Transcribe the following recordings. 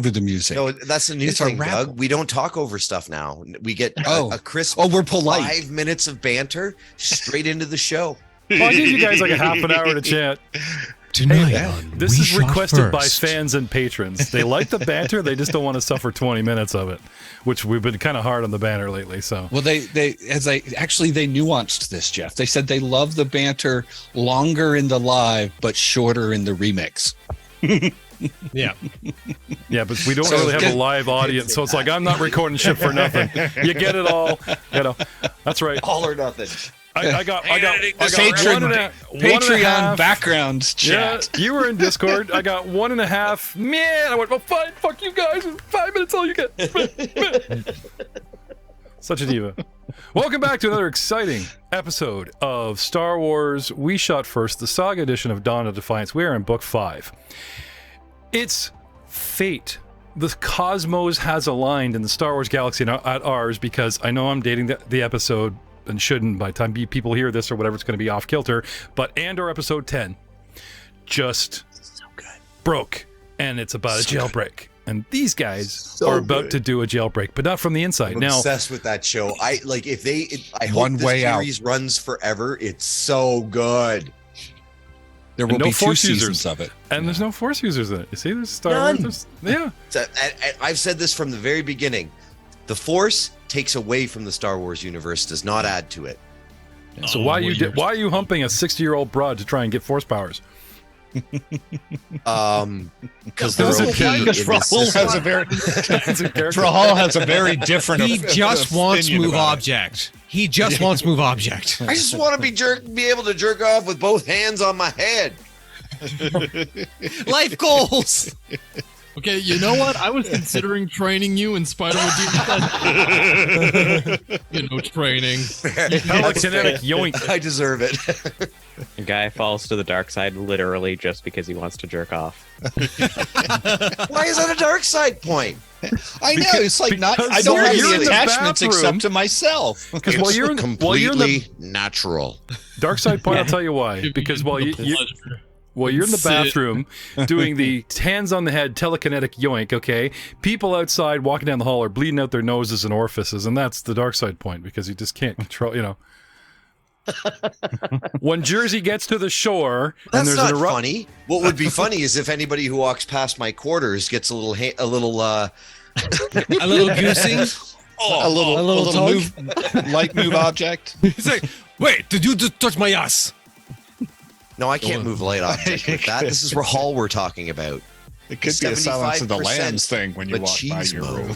over the music. No, that's the new thing, Doug. We don't talk over stuff now. We get a crisp we're polite. 5 minutes of banter straight into the show. Well, I gave you guys like a half an hour to chat. Tonight, this is requested by fans and patrons. They like the banter, they just don't want to suffer 20 minutes of it, which we've been kind of hard on the banter lately. So, well, they nuanced this, Jeff. They said they love the banter longer in the live, but shorter in the remix. Yeah, but we don't really have a live audience, so it's like I'm not recording shit for nothing. You get it all, That's right. All or nothing. I got Patreon background chat. Yeah, you were in Discord. I got 1.5. Man, I went, well, fine, fuck you guys. 5 minutes, all you get. Such a diva. Welcome back to another exciting episode of Star Wars We Shot First, the Saga edition of Dawn of Defiance. We are in Book 5. It's fate. The cosmos has aligned in the Star Wars galaxy at ours, because I know I'm dating the episode and shouldn't. By the time people hear this or whatever, it's going to be off kilter. But Andor episode 10 just broke, and it's about a jailbreak. And these guys are about to do a jailbreak, but not from the inside. I'm obsessed with that show. I hope this series runs forever. It's so good. There will be 2 seasons of it. And there's no Force users in it. You see, there's Star Wars. Yeah. I've said this from the very beginning. The Force takes away from the Star Wars universe, does not add to it. So why are you humping a 60-year-old broad to try and get Force powers? Because they're okay. Rahul has a very different. He just wants move object. He just wants move object. I just want to be able to jerk off with both hands on my head. Life goals. Okay, you know what? I was considering training you in spite of what you said. Training. Telekinetic yoink. I deserve it. A guy falls to the dark side literally just because he wants to jerk off. Why is that a dark side point? I know, it's like not. I don't have any attachments except to myself. Because while you're completely natural. Dark side point, I'll tell you why. Because while you're in the bathroom doing the hands on the head telekinetic yoink, okay, people outside walking down the hall are bleeding out their noses and orifices, and that's the dark side point, because you just can't control, When Jersey gets to the shore, that's and there's not funny. What would be funny is if anybody who walks past my quarters gets a little a little goosing, a little move, light move object. He's like, wait, did you just touch my ass? No, I can't move light object like that. This is Rahal we're talking about. It could be a Silence of the Lambs thing when you walk by your room.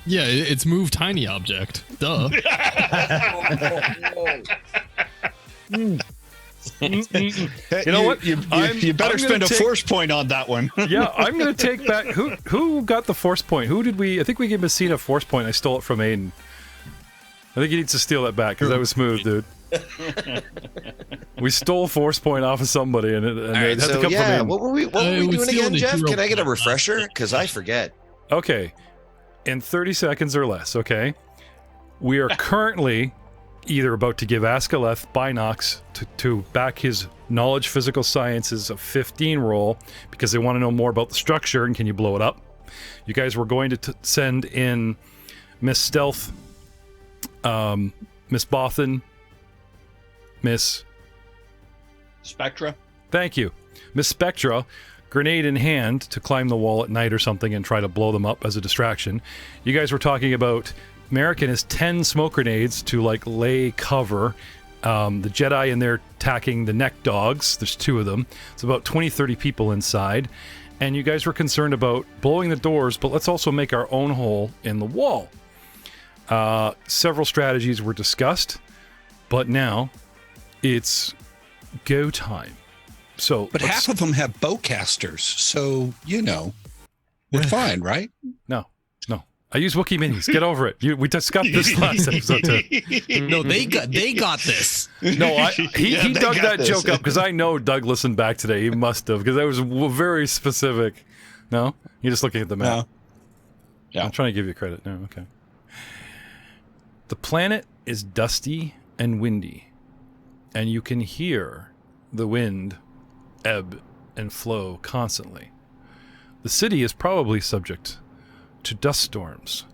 Yeah, it's move tiny object. Duh. You know what? You better spend a force point on that one. Yeah, I'm going to take back. Who got the force point? Who did we? I think we gave Messina a force point. I stole it from Aiden. I think he needs to steal that back, because that was smooth, dude. We stole force point off of somebody, and it had to come from him. What were we doing again, Jeff? Can I get a refresher? Because I forget. Okay, in 30 seconds or less. Okay, we are currently either about to give Askaleth Binox to back his knowledge physical sciences of 15 roll, because they want to know more about the structure and can you blow it up. You guys were going to send in Miss Stealth, Miss Bothan, Miss Spectra. Thank you. Miss Spectra, grenade in hand, to climb the wall at night or something and try to blow them up as a distraction. You guys were talking about American has 10 smoke grenades to lay cover. The Jedi in there attacking the neck dogs. There's 2 of them. It's about 20-30 people inside. And you guys were concerned about blowing the doors, but let's also make our own hole in the wall. Several strategies were discussed, but now it's go time. But half of them have bowcasters, so we're fine, right? No. I use Wookiee minis. Get over it. We discussed this last episode too. No, they got this. No, he dug that joke up, because I know Doug listened back today. He must have, because that was very specific. No, you're just looking at the map. Yeah, I'm trying to give you credit. No, okay. The planet is dusty and windy, and you can hear the wind ebb and flow constantly. The city is probably subject to dust storms,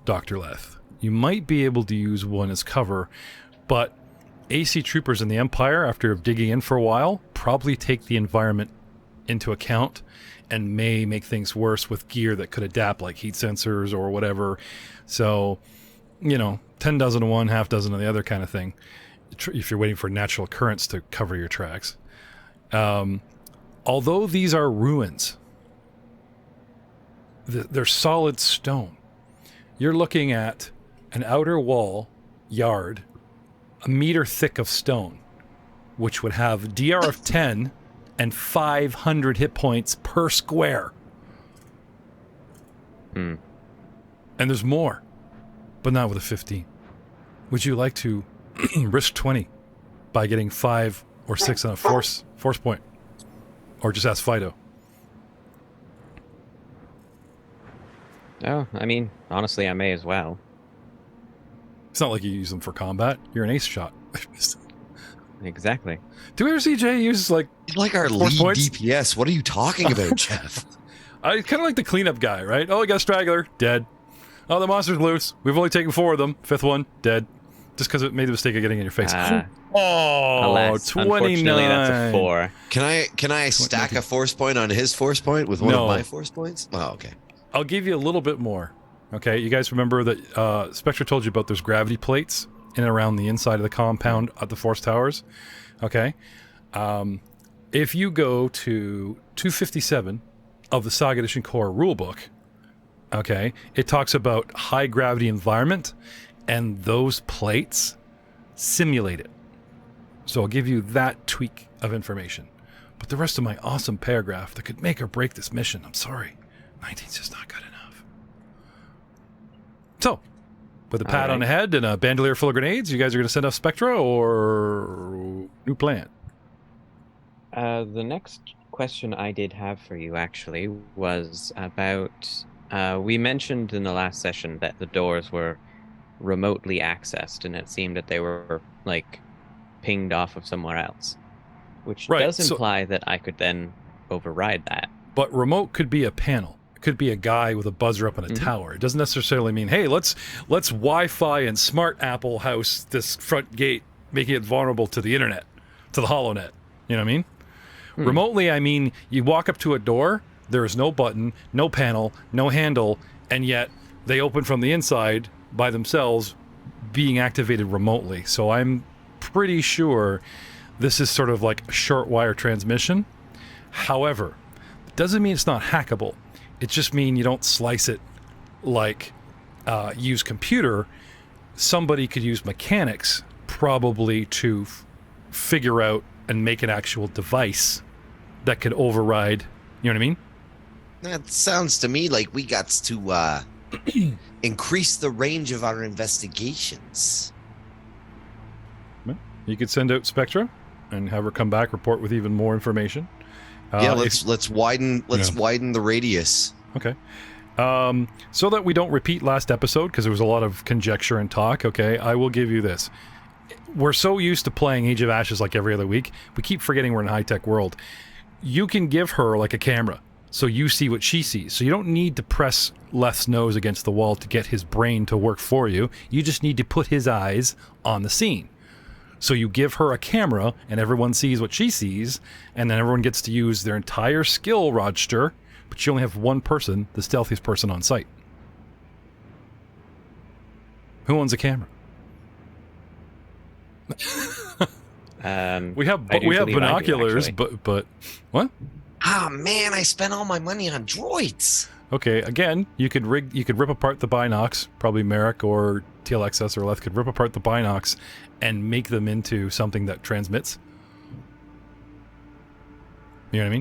Dr. Leth. You might be able to use one as cover, but AC troopers in the Empire, after digging in for a while, probably take the environment into account and may make things worse with gear that could adapt, like heat sensors or whatever. So, 10 dozen of one, half dozen of the other kind of thing, if you're waiting for natural occurrence to cover your tracks. Although these are ruins, they're solid stone. You're looking at an outer wall, yard, a meter thick of stone, which would have DR of 10 and 500 hit points per square. And there's more, but not with a 15. Would you like to risk 20 by getting 5 or 6 on a force point? Or just ask Fido. Oh, I mean, honestly, I may as well. It's not like you use them for combat. You're an ace shot. Exactly. Do we ever see Jay use like our force lead points? DPS? What are you talking about, Jeff? I kind of like the cleanup guy, right? Oh, we got a straggler, dead. Oh, the monster's loose. We've only taken 4 of them. 5th one, dead. Just because it made the mistake of getting in your face. Alas, 29. unfortunately, that's a 4. Can I stack a force point on his force point with one of my force points? Oh, okay. I'll give you a little bit more. Okay, you guys remember that Spectre told you about those gravity plates in and around the inside of the compound at the Force Towers? Okay. If you go to 257 of the Saga Edition Core rulebook, okay, it talks about high gravity environment, and those plates simulate it. So I'll give you that tweak of information. But the rest of my awesome paragraph that could make or break this mission, I'm sorry, 19's just not good enough. So, with a pat on the head and a bandolier full of grenades, you guys are going to send off Spectra, or new plan? The next question I did have for you, actually, was about... we mentioned in the last session that the doors were remotely accessed, and it seemed that they were, pinged off of somewhere else. Which does imply that I could then override that. But remote could be a panel. It could be a guy with a buzzer up in a tower. It doesn't necessarily mean, hey, let's Wi-Fi and smart Apple house this front gate, making it vulnerable to the internet, to the HoloNet. You know what I mean? Remotely, I mean, you walk up to a door, there is no button, no panel, no handle, and yet they open from the inside by themselves, being activated remotely. So I'm pretty sure this is sort of like a short wire transmission. However, it doesn't mean it's not hackable. It just means you don't slice it like use computer. Somebody could use mechanics probably to figure out and make an actual device that could override. You know what I mean? That sounds to me like we got to increase the range of our investigations. You could send out Spectra and have her come back, report with even more information. Let's widen the radius. Okay. So that we don't repeat last episode, because there was a lot of conjecture and talk, okay, I will give you this. We're so used to playing Age of Ashes like every other week, we keep forgetting we're in a high-tech world. You can give her like a camera, so you see what she sees. So you don't need to press Leth's nose against the wall to get his brain to work for you. You just need to put his eyes on the scene. So you give her a camera, and everyone sees what she sees, and then everyone gets to use their entire skill roster, but you only have one person, the stealthiest person on site. Who owns a camera? We have binoculars, but what? Ah, man, I spent all my money on droids. Okay, again, you could rip apart the binocs. Probably Merrick or TLXS or Leth could rip apart the binocs and make them into something that transmits. You know what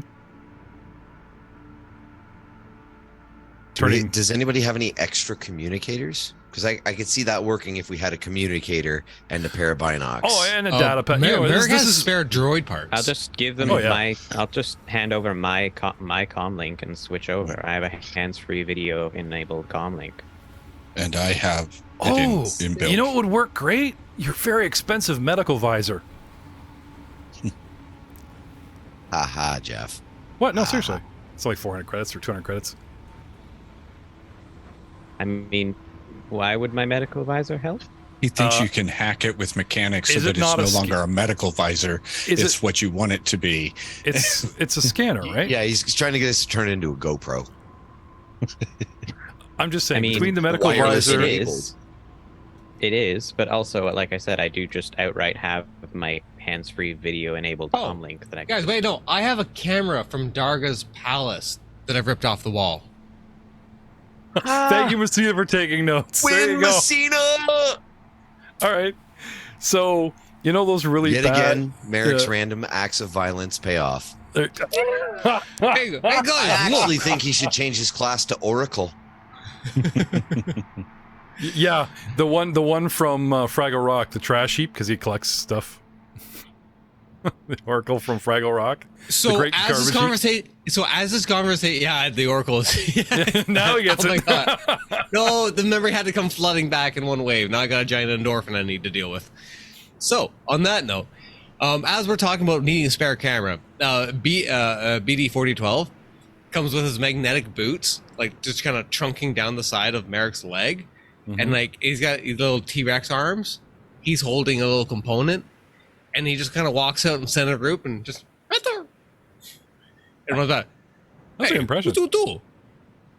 I mean? Does anybody have any extra communicators? Because I could see that working if we had a communicator and a pair of binocs. Oh, and a data pad. Merrick has spare droid parts. I'll just give them I'll just hand over my comlink and switch over. I have a hands-free video enabled comlink. And I have it inbuilt. You know what would work great? Your very expensive medical visor. Aha, Jeff. What? No, seriously. It's only 400 credits or 200 credits. I mean, why would my medical visor help? He thinks you can hack it with mechanics so is that it not it's no a longer a medical visor. It's what you want it to be. It's a scanner, right? Yeah, he's trying to get us to turn it into a GoPro. I'm just saying, I mean, between the medical wireless visor... It is, but also, like I said, I do just outright have my hands-free video-enabled comm link that I can... Guys, wait, no. I have a camera from Darga's palace that I've ripped off the wall. Thank you, Messina, for taking notes. There you go. Messina! All right. So, you know those really Yet bad... again, Merrick's random acts of violence pay off. Hey, guys, I actually think he should change his class to Oracle. Yeah, the one from Fraggle Rock, the trash heap, because he collects stuff. The Oracle from Fraggle Rock. So as this conversation, yeah, the oracles. Yeah. Now he gets Oh my it. God. No, the memory had to come flooding back in one wave. Now I got a giant endorphin I need to deal with. So on that note, as we're talking about needing a spare camera, BD 4012 comes with his magnetic boots, like just kind of trunking down the side of Merrick's leg, and like he's got these little T-Rex arms. He's holding a little component, and he just kind of walks out in center of the group and just right there. And what's that? That's an impression. What do you do?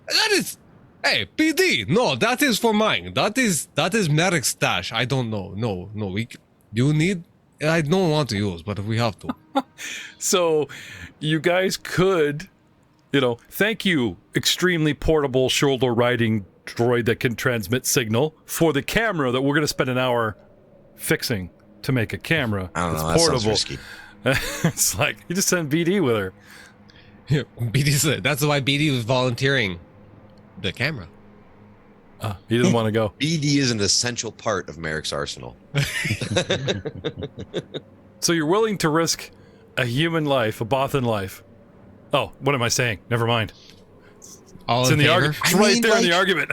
That is, hey, PD. No, that is for mine. That is Merrick's stash. I don't know. No. You need. I don't want to use, but we have to. So, you guys could, thank you, extremely portable shoulder riding droid that can transmit signal, for the camera that we're going to spend an hour fixing to make a camera. I don't know. It's That portable. sounds risky. It's like you just send BD with her. Yeah, that's why BD was volunteering the camera. He doesn't want to go. BD is an essential part of Merrick's arsenal. So you're willing to risk a human life, a Bothan life. Oh, what am I saying? Never mind. All It's in the favor? argument. It's I right mean, there in the like- argument.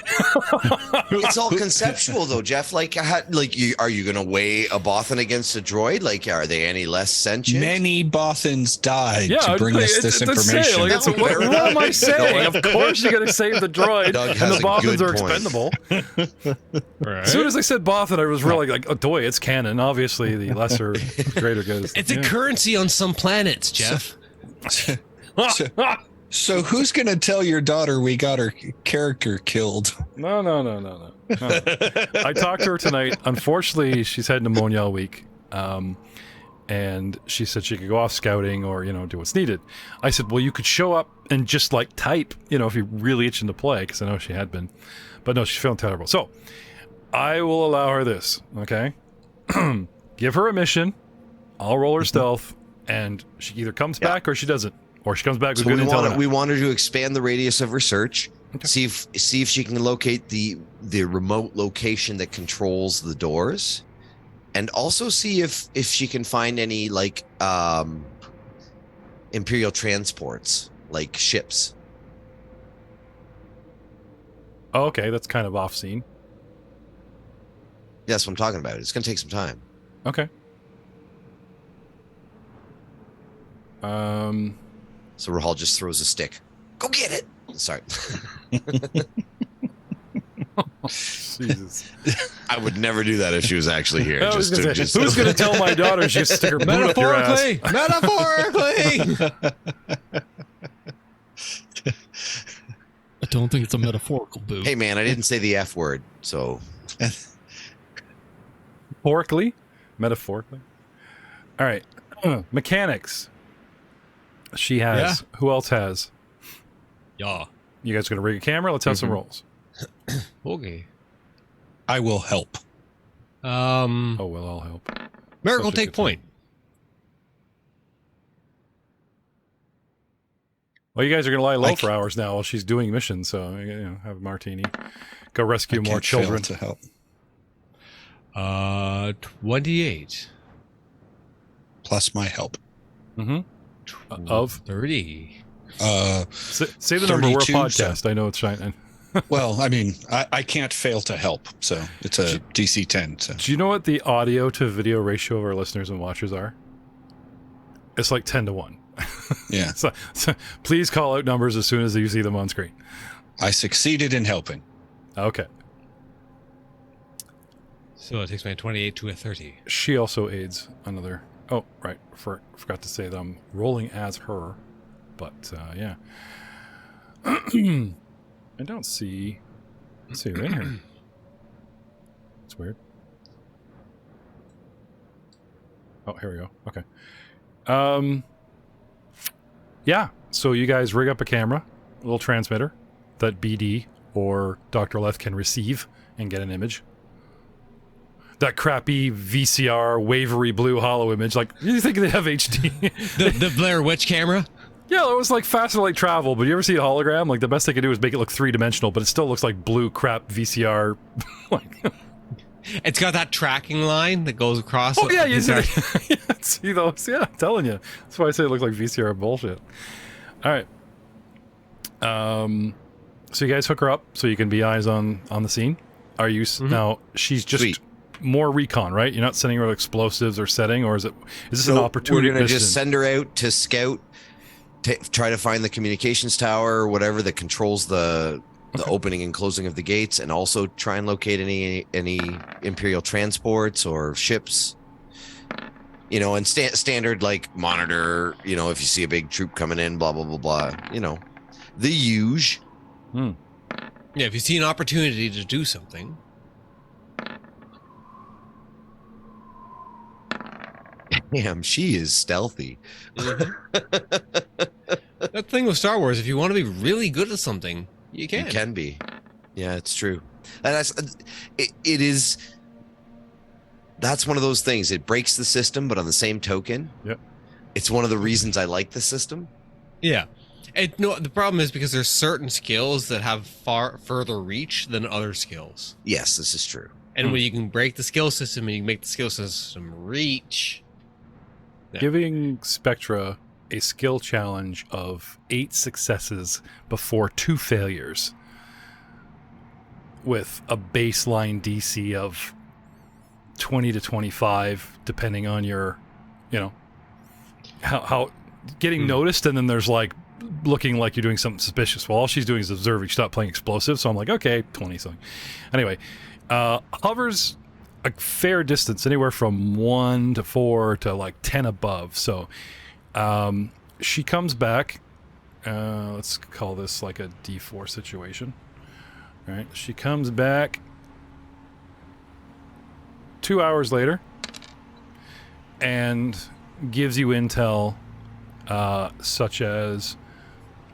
It's all conceptual, though, Jeff. Are you going to weigh a Bothan against a droid? Like, are they any less sentient? Many Bothans died Yeah, to bring us this information. What am I saying? Of course you got to save the droid, Doug and has the a Bothans good are point. expendable. Right. As soon as I said Bothan, I was really like, oh, boy, it's canon. Obviously, the lesser, greater good. It's a currency on some planets, Jeff. So who's going to tell your daughter we got her character killed? No. I talked to her tonight. Unfortunately, she's had pneumonia all week. And she said she could go off scouting or, do what's needed. I said, well, you could show up and just type, if you're really itching to play, because I know she had been. But no, she's feeling terrible. So I will allow her this, okay? Give her a mission. I'll roll her stealth, and she either comes back or she doesn't. Or she comes back with So good intel. we want her to expand the radius of her search. Okay. See if she can locate the remote location that controls the doors, and also see if she can find any Imperial transports, like ships. Oh, okay, that's kind of off scene. That's what I'm talking about. It's going to take some time. Okay. So Rahal just throws a stick. Go get it. Sorry. Jesus. I would never do that if she was actually here. Who's going to tell my daughter she has to stick her boot up your ass? Metaphorically! I don't think it's a metaphorical boot. Hey, man, I didn't say the F word, so... Metaphorically? All right. Mechanics. She has. Yeah. Who else has? Yeah. You guys going to rig a camera? Let's have some rolls. Okay. I will help. Oh, well, I'll help. Merrick will Subject take to point. Well, you guys are going to lie low for hours now while she's doing missions, so have a martini. Go rescue more Can't fail children. to help. 28. Plus my help. Mm-hmm. Of 30. Say the number. We're a 32, podcast. so- I know it's shining. Well, I mean, I can't fail to help, so it's a DC 10. So Do you know what the audio to video ratio of our listeners and watchers are? It's like 10 to 1. Yeah. So please call out numbers as soon as you see them on screen. I succeeded in helping. Okay. So it takes my 28 to a 30. She also aids another. Oh, right. Forgot to say that I'm rolling as her. But, yeah. I don't see... Let's see her in here. It's weird. Oh, here we go. Okay. Yeah. So you guys rig up a camera, a little transmitter that BD or Dr. Leth can receive and get an image. That crappy VCR wavery blue hollow image. Like, you think they have HD? the Blair Witch camera? Yeah, it was like faster light travel, but you ever see a hologram? Like, the best they can do is make it look three-dimensional, but it still looks like blue crap VCR. Like, it's got that tracking line that goes across. oh, yeah, you see, see those? Yeah, I'm telling you. That's why I say it looks like VCR bullshit. All right. So you guys hook her up so you can be eyes on the scene. Are you... Now, she's just... Sweet. More recon, right? You're not sending her with explosives or setting, or is this an So opportunity? We're going to just send her out to scout, try to find the communications tower or whatever that controls the opening and closing of the gates, and also try and locate any Imperial transports or ships. You know, and standard like monitor. You know, if you see a big troop coming in, blah blah blah blah. You know, the huge. Yeah, if you see an opportunity to do something. Damn, she is stealthy. That thing with Star Wars, if you want to be really good at something, you can. You can be. Yeah, it's true. And it is. That's one of those things. It breaks the system, but on the same token, yep, it's one of the reasons I like the system. Yeah. No, the problem is because there's certain skills that have far further reach than other skills. Yes, this is true. And when you can break the skill system and you can make the skill system reach. Yeah. Giving Spectra a skill challenge of 8 successes before 2 failures with a baseline DC of 20 to 25, depending on your, you know, how getting noticed, and then there's like looking like you're doing something suspicious. Well, all she's doing is observing. She's not playing explosive, so I'm like, okay, 20 something. Anyway, hovers a fair distance, anywhere from 1 to 4 to like 10 above. So she comes back. Let's call this like a D4 situation. All right, she comes back 2 hours later and gives you intel such as...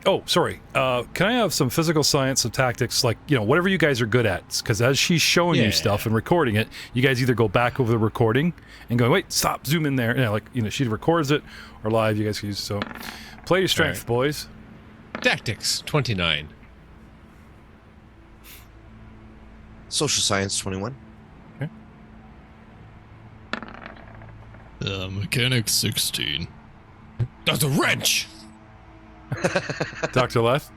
Oh, sorry. Can I have some physical science and tactics, like, you know, whatever you guys are good at? Because as she's showing you stuff and recording it, you guys either go back over the recording and go, wait, stop, zoom in there. You know, like, you know, she records it, or live, you guys can use it. So play your strength, boys. Tactics, 29. Social science, 21. Okay. Mechanics, 16. That's a wrench! Dr. Leth?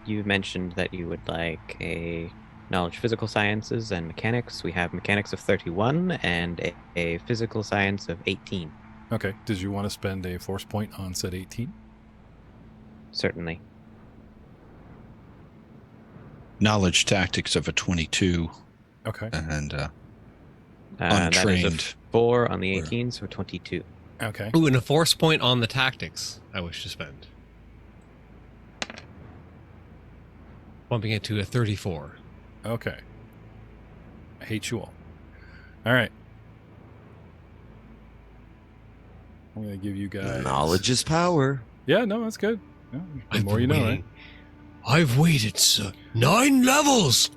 You mentioned that you would like a knowledge physical sciences and mechanics. We have mechanics of 31 and a physical science of 18. Okay. Did you want to spend a force point on said 18? Certainly. Knowledge tactics of a 22. Okay. And That is untrained. a 4 on the 18, so 22. Okay. Ooh, and a force point on the tactics I wish to spend. Bumping it to a 34. Okay. I hate you all. All right. I'm going to give you guys... Knowledge is power. Yeah, no, that's good. Yeah, the more you know, right? I've waited 9 levels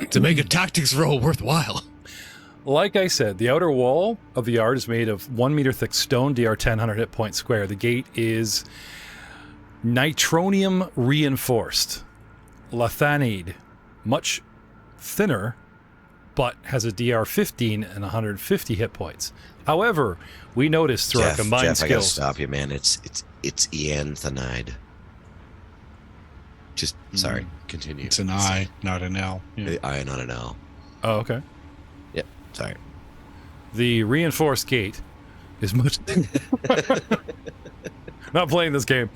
to make a tactics roll worthwhile. Like I said, the outer wall of the yard is made of 1 meter thick stone, DR 1000 hit point square. The gate is nitronium reinforced. Lathanide, much thinner, but has a DR 15 and 150 hit points. However, we noticed through our combined Jeff, I gotta skills... stop you, man. It's eanthanide. Just, sorry, continue. It's an I, not an L. Yeah. I, not an L. Oh, okay. Yep, sorry. The reinforced gate is much. Not playing this game.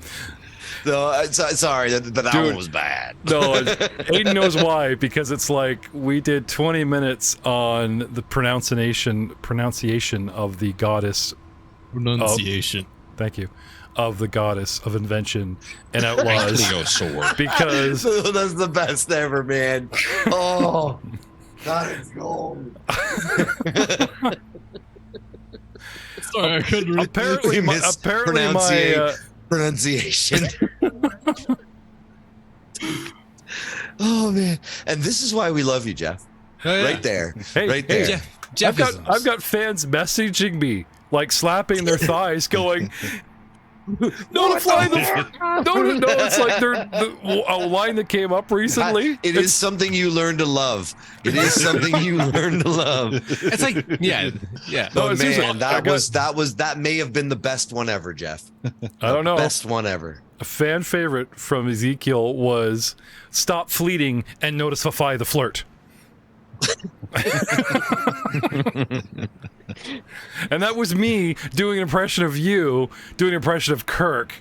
No, sorry, but that Dude, one was bad. No, Aiden knows why, because it's like we did 20 minutes on the pronunciation of the goddess. Pronunciation. Thank you. Of the goddess of invention and outlaws. Plesiosaur. Because That's the best ever, man. Oh, that is gold. Sorry, I couldn't read. apparently my Pronunciation. Oh man, and this is why we love you, Jeff. Oh, yeah. Right there, Hey, right there. hey, Jeff I've got fans messaging me, like slapping their thighs, going, "No, fly the no." It's like a line that came up recently. It is something you learn to love. It is something you learn to love. It's like, yeah. No, Oh it's just man, like- that may have been the best one ever, Jeff. I don't know. Best one ever. A fan favorite from Ezekiel was "Stop fleeting and notify the flirt." And that was me doing an impression of you, doing an impression of Kirk.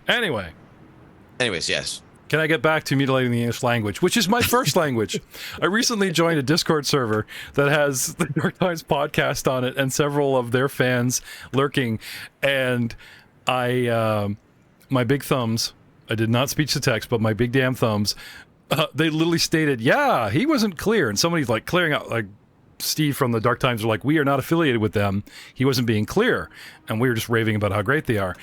Anyways, Yes. can I get back to mutilating the English language, which is my first language? I recently joined a Discord server that has the New York Times podcast on it and several of their fans lurking. And my big thumbs, I did not speech to text, but my big damn thumbs, they literally stated, yeah, he wasn't clear. And somebody's like clearing out, like Steve from the Dark Times are like, we are not affiliated with them. He wasn't being clear. And we were just raving about how great they are.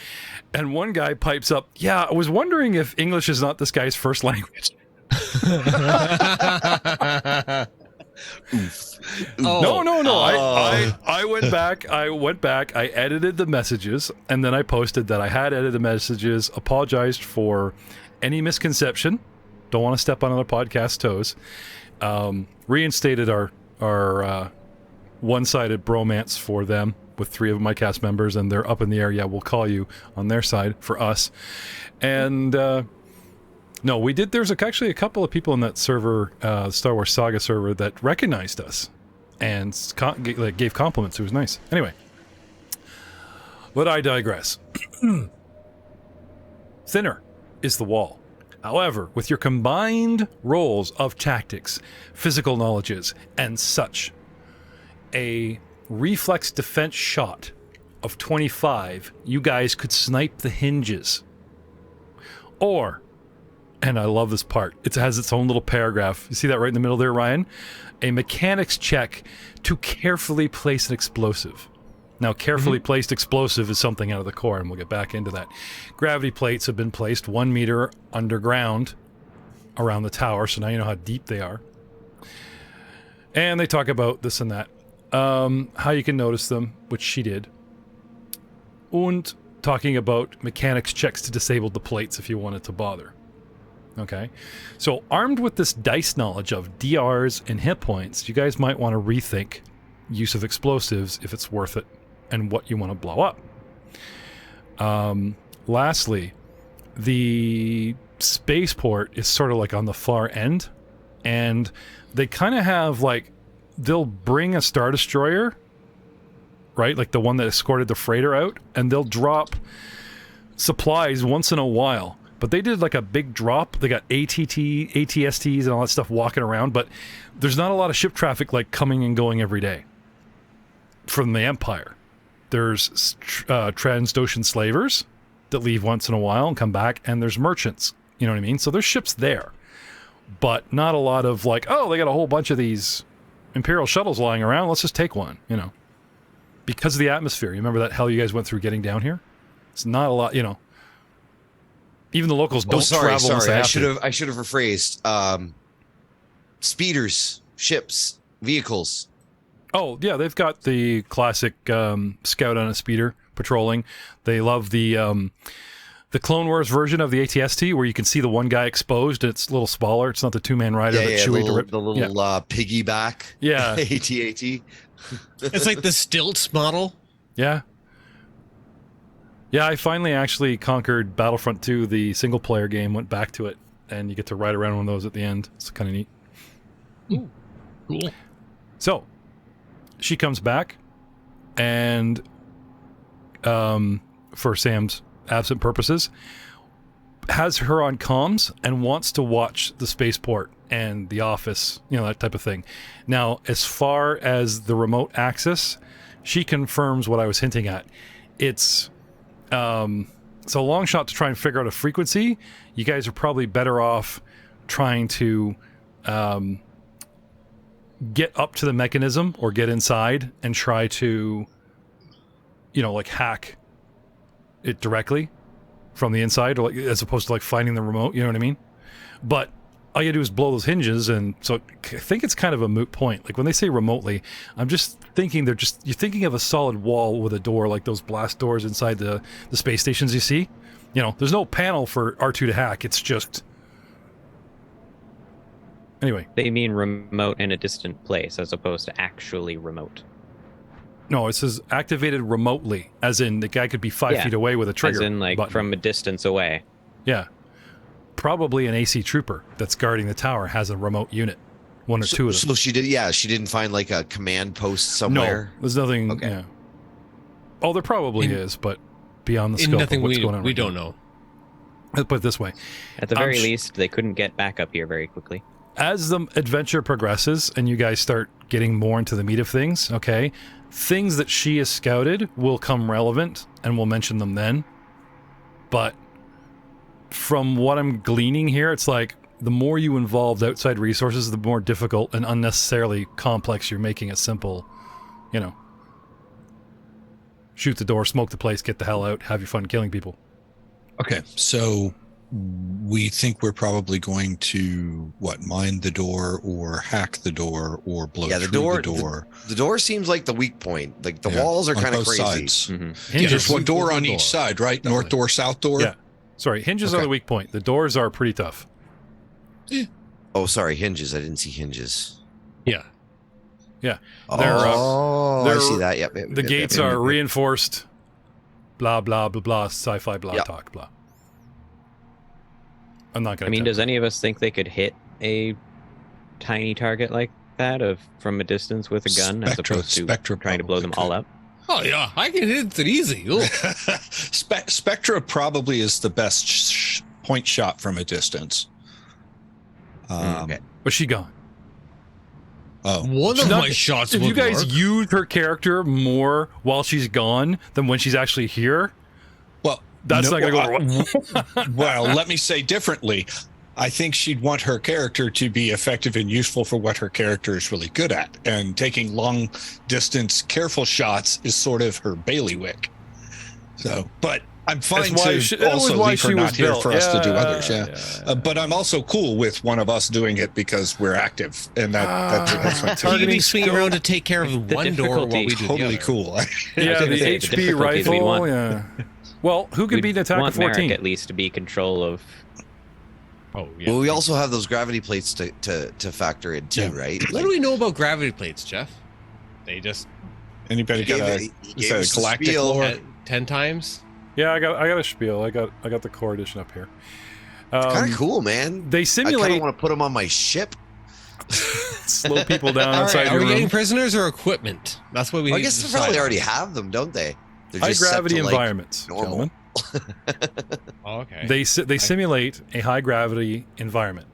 And one guy pipes up, yeah, I was wondering if English is not this guy's first language. No. I went back. I edited the messages, and then I posted that I had edited the messages, apologized for any misconception. Don't want to step on other podcast toes. Reinstated our one-sided bromance for them with 3 of my cast members, and they're up in the air. Yeah, we'll call you on their side for us. And no, we did. There's actually a couple of people in that server, Star Wars Saga server, that recognized us and gave compliments. It was nice. Anyway, but I digress. Thinner is the wall. However, with your combined roles of tactics, physical knowledges, and such, a reflex defense shot of 25, you guys could snipe the hinges. Or, and I love this part, it has its own little paragraph. You see that right in the middle there, Ryan? A mechanics check to carefully place an explosive. Now, carefully placed explosive is something out of the core, and we'll get back into that. Gravity plates have been placed 1 meter underground around the tower, so now you know how deep they are. And they talk about this and that. How you can notice them, which she did. And talking about mechanics checks to disable the plates if you wanted to bother. Okay? So, armed with this dice knowledge of DRs and hit points, you guys might want to rethink use of explosives if it's worth it and what you want to blow up. Lastly, the spaceport is sort of like on the far end, and they kind of have like, they'll bring a Star Destroyer, right? Like the one that escorted the freighter out, and they'll drop supplies once in a while. But they did like a big drop. They got ATSTs and all that stuff walking around, but there's not a lot of ship traffic like coming and going every day from the Empire. There's Transocean slavers that leave once in a while and come back, and there's merchants. You know what I mean? So there's ships there, but not a lot of like, oh, they got a whole bunch of these Imperial shuttles lying around. Let's just take one, you know, because of the atmosphere. You remember that hell you guys went through getting down here? It's not a lot, you know. Even the locals don't travel. Unless they have to. I should have rephrased. Speeders, ships, vehicles. Oh yeah, they've got the classic scout on a speeder patrolling. They love the Clone Wars version of the ATST where you can see the one guy exposed. It's a little smaller. It's not the 2-man rider that Chewie to rip. The little piggyback. Yeah. AT-AT. It's like the stilts model. Yeah. Yeah, I finally actually conquered Battlefront 2, the single-player game, went back to it, and you get to ride around one of those at the end. It's kind of neat. Ooh, cool. So, she comes back, and for Sam's absent purposes, has her on comms and wants to watch the spaceport and the office, that type of thing. Now, as far as the remote access, she confirms what I was hinting at. It's a long shot to try and figure out a frequency. You guys are probably better off trying to get up to the mechanism or get inside and try to, hack it directly from the inside, or as opposed to finding the remote. You know what I mean? But all you do is blow those hinges, and so I think it's kind of a moot point. When they say remotely, I'm just thinking you're thinking of a solid wall with a door, like those blast doors inside the space stations you see. There's no panel for R2 to hack. It's just... Anyway. They mean remote in a distant place as opposed to actually remote. No, it says activated remotely, as in the guy could be 5 feet away with a trigger. As in, button. From a distance away. Yeah. Probably an AC trooper that's guarding the tower has a remote unit. One or two of them. So she didn't find a command post somewhere? No, there's nothing. Okay. Yeah. Oh, there probably is, but beyond the scope of what's going on. We don't know. Let's put it this way. At the very least, they couldn't get back up here very quickly. As the adventure progresses and you guys start getting more into the meat of things, okay, things that she has scouted will come relevant, and we'll mention them then. But from what I'm gleaning here, it's the more you involve outside resources, the more difficult and unnecessarily complex you're making it simple. Shoot the door, smoke the place, get the hell out, have your fun killing people. Okay, so we think we're probably going to mine the door or hack the door or blow through the door. The door seems like the weak point. The walls are kind of crazy. Sides. Mm-hmm. There's one door on each side, right? Definitely. North door, south door. Yeah. Sorry, hinges are the weak point. The doors are pretty tough. Oh, sorry, hinges. I didn't see hinges. Yeah. Yeah. I see that. Yep. The gates are reinforced. Blah, blah, blah, blah. Sci-fi blah talk, blah. I'm not going to... does any of us think they could hit a tiny target like that from a distance with a gun as opposed to trying to blow them all up? Oh, yeah. I can hit it easy. Spectra probably is the best point shot from a distance. Okay. Was she gone? Oh. One of my shots If would you guys work. use her character more while she's gone than when she's actually here, that's not going to go well. Well, let me say differently. I think she'd want her character to be effective and useful for what her character is really good at. And taking long distance, careful shots is sort of her bailiwick. So, but I'm fine to also leave her not here for us to do others. Yeah. But I'm also cool with one of us doing it because we're active. And that's fine too. You can be swinging around to take care of one door while we do totally the other. cool. Yeah, the HP rifle. Yeah. Well, who could beat an attack of 14? Merrick at least to be control of. Oh, yeah. Well, we also have those gravity plates to factor in too, right? What do we know about gravity plates, Jeff? They just... Anybody got a galactic lore? 10 times? Yeah, I got a spiel. I got the core edition up here. Kind of cool, man. They I simulate... kind of want to put them on my ship. Slow people down outside your Are we room. getting prisoners or equipment? That's what we I need guess to they decide probably on. already have them, don't they? They're High just set gravity to, environments, normal. gentlemen. Oh, okay. They simulate a high gravity environment.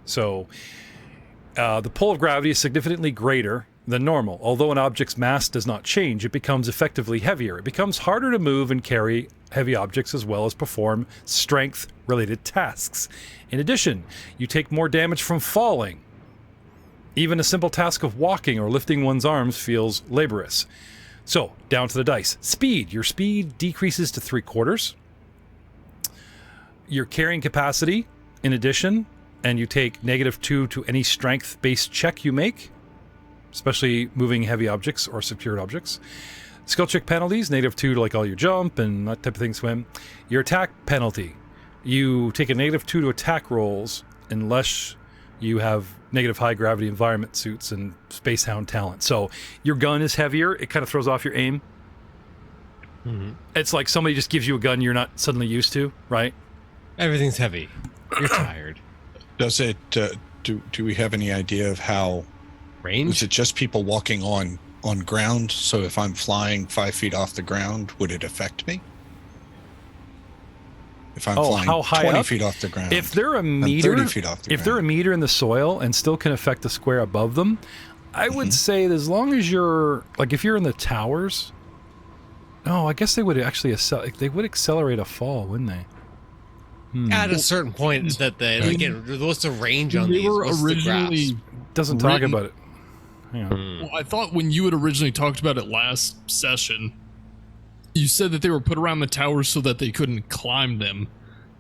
So the pull of gravity is significantly greater than normal. Although an object's mass does not change, it becomes effectively heavier. It becomes harder to move and carry heavy objects as well as perform strength-related tasks. In addition, you take more damage from falling. Even a simple task of walking or lifting one's arms feels laborious. So, down to the dice. Speed. Your speed decreases to 3/4. Your carrying capacity, in addition, and you take -2 to any strength-based check you make, especially moving heavy objects or secured objects. Skill check penalties, -2 to all your jump and that type of thing, swim. Your attack penalty. You take a -2 to attack rolls unless you have negative high gravity environment suits and Space Hound talent. So your gun is heavier. It kind of throws off your aim. Mm-hmm. It's like somebody just gives you a gun you're not suddenly used to, right? Everything's heavy. You're tired. Does it, do we have any idea of how... Range? Is it just people walking on on ground, so if I'm flying 5 feet off the ground, would it affect me? If I'm flying how high 20 up? feet off the ground. If they're a I'm meter, 30 feet off the if they're a ground. meter in the soil and still can affect the square above them, I would say that as long as you're like, if you're in the towers, no, I guess they would actually accelerate a fall, wouldn't they? At a certain point, that again, what's the range on They these? were What's the graphs? originally. Doesn't talk Written- about it. Hang on. Well, I thought when you had originally talked about it last session, you said that they were put around the towers so that they couldn't climb them.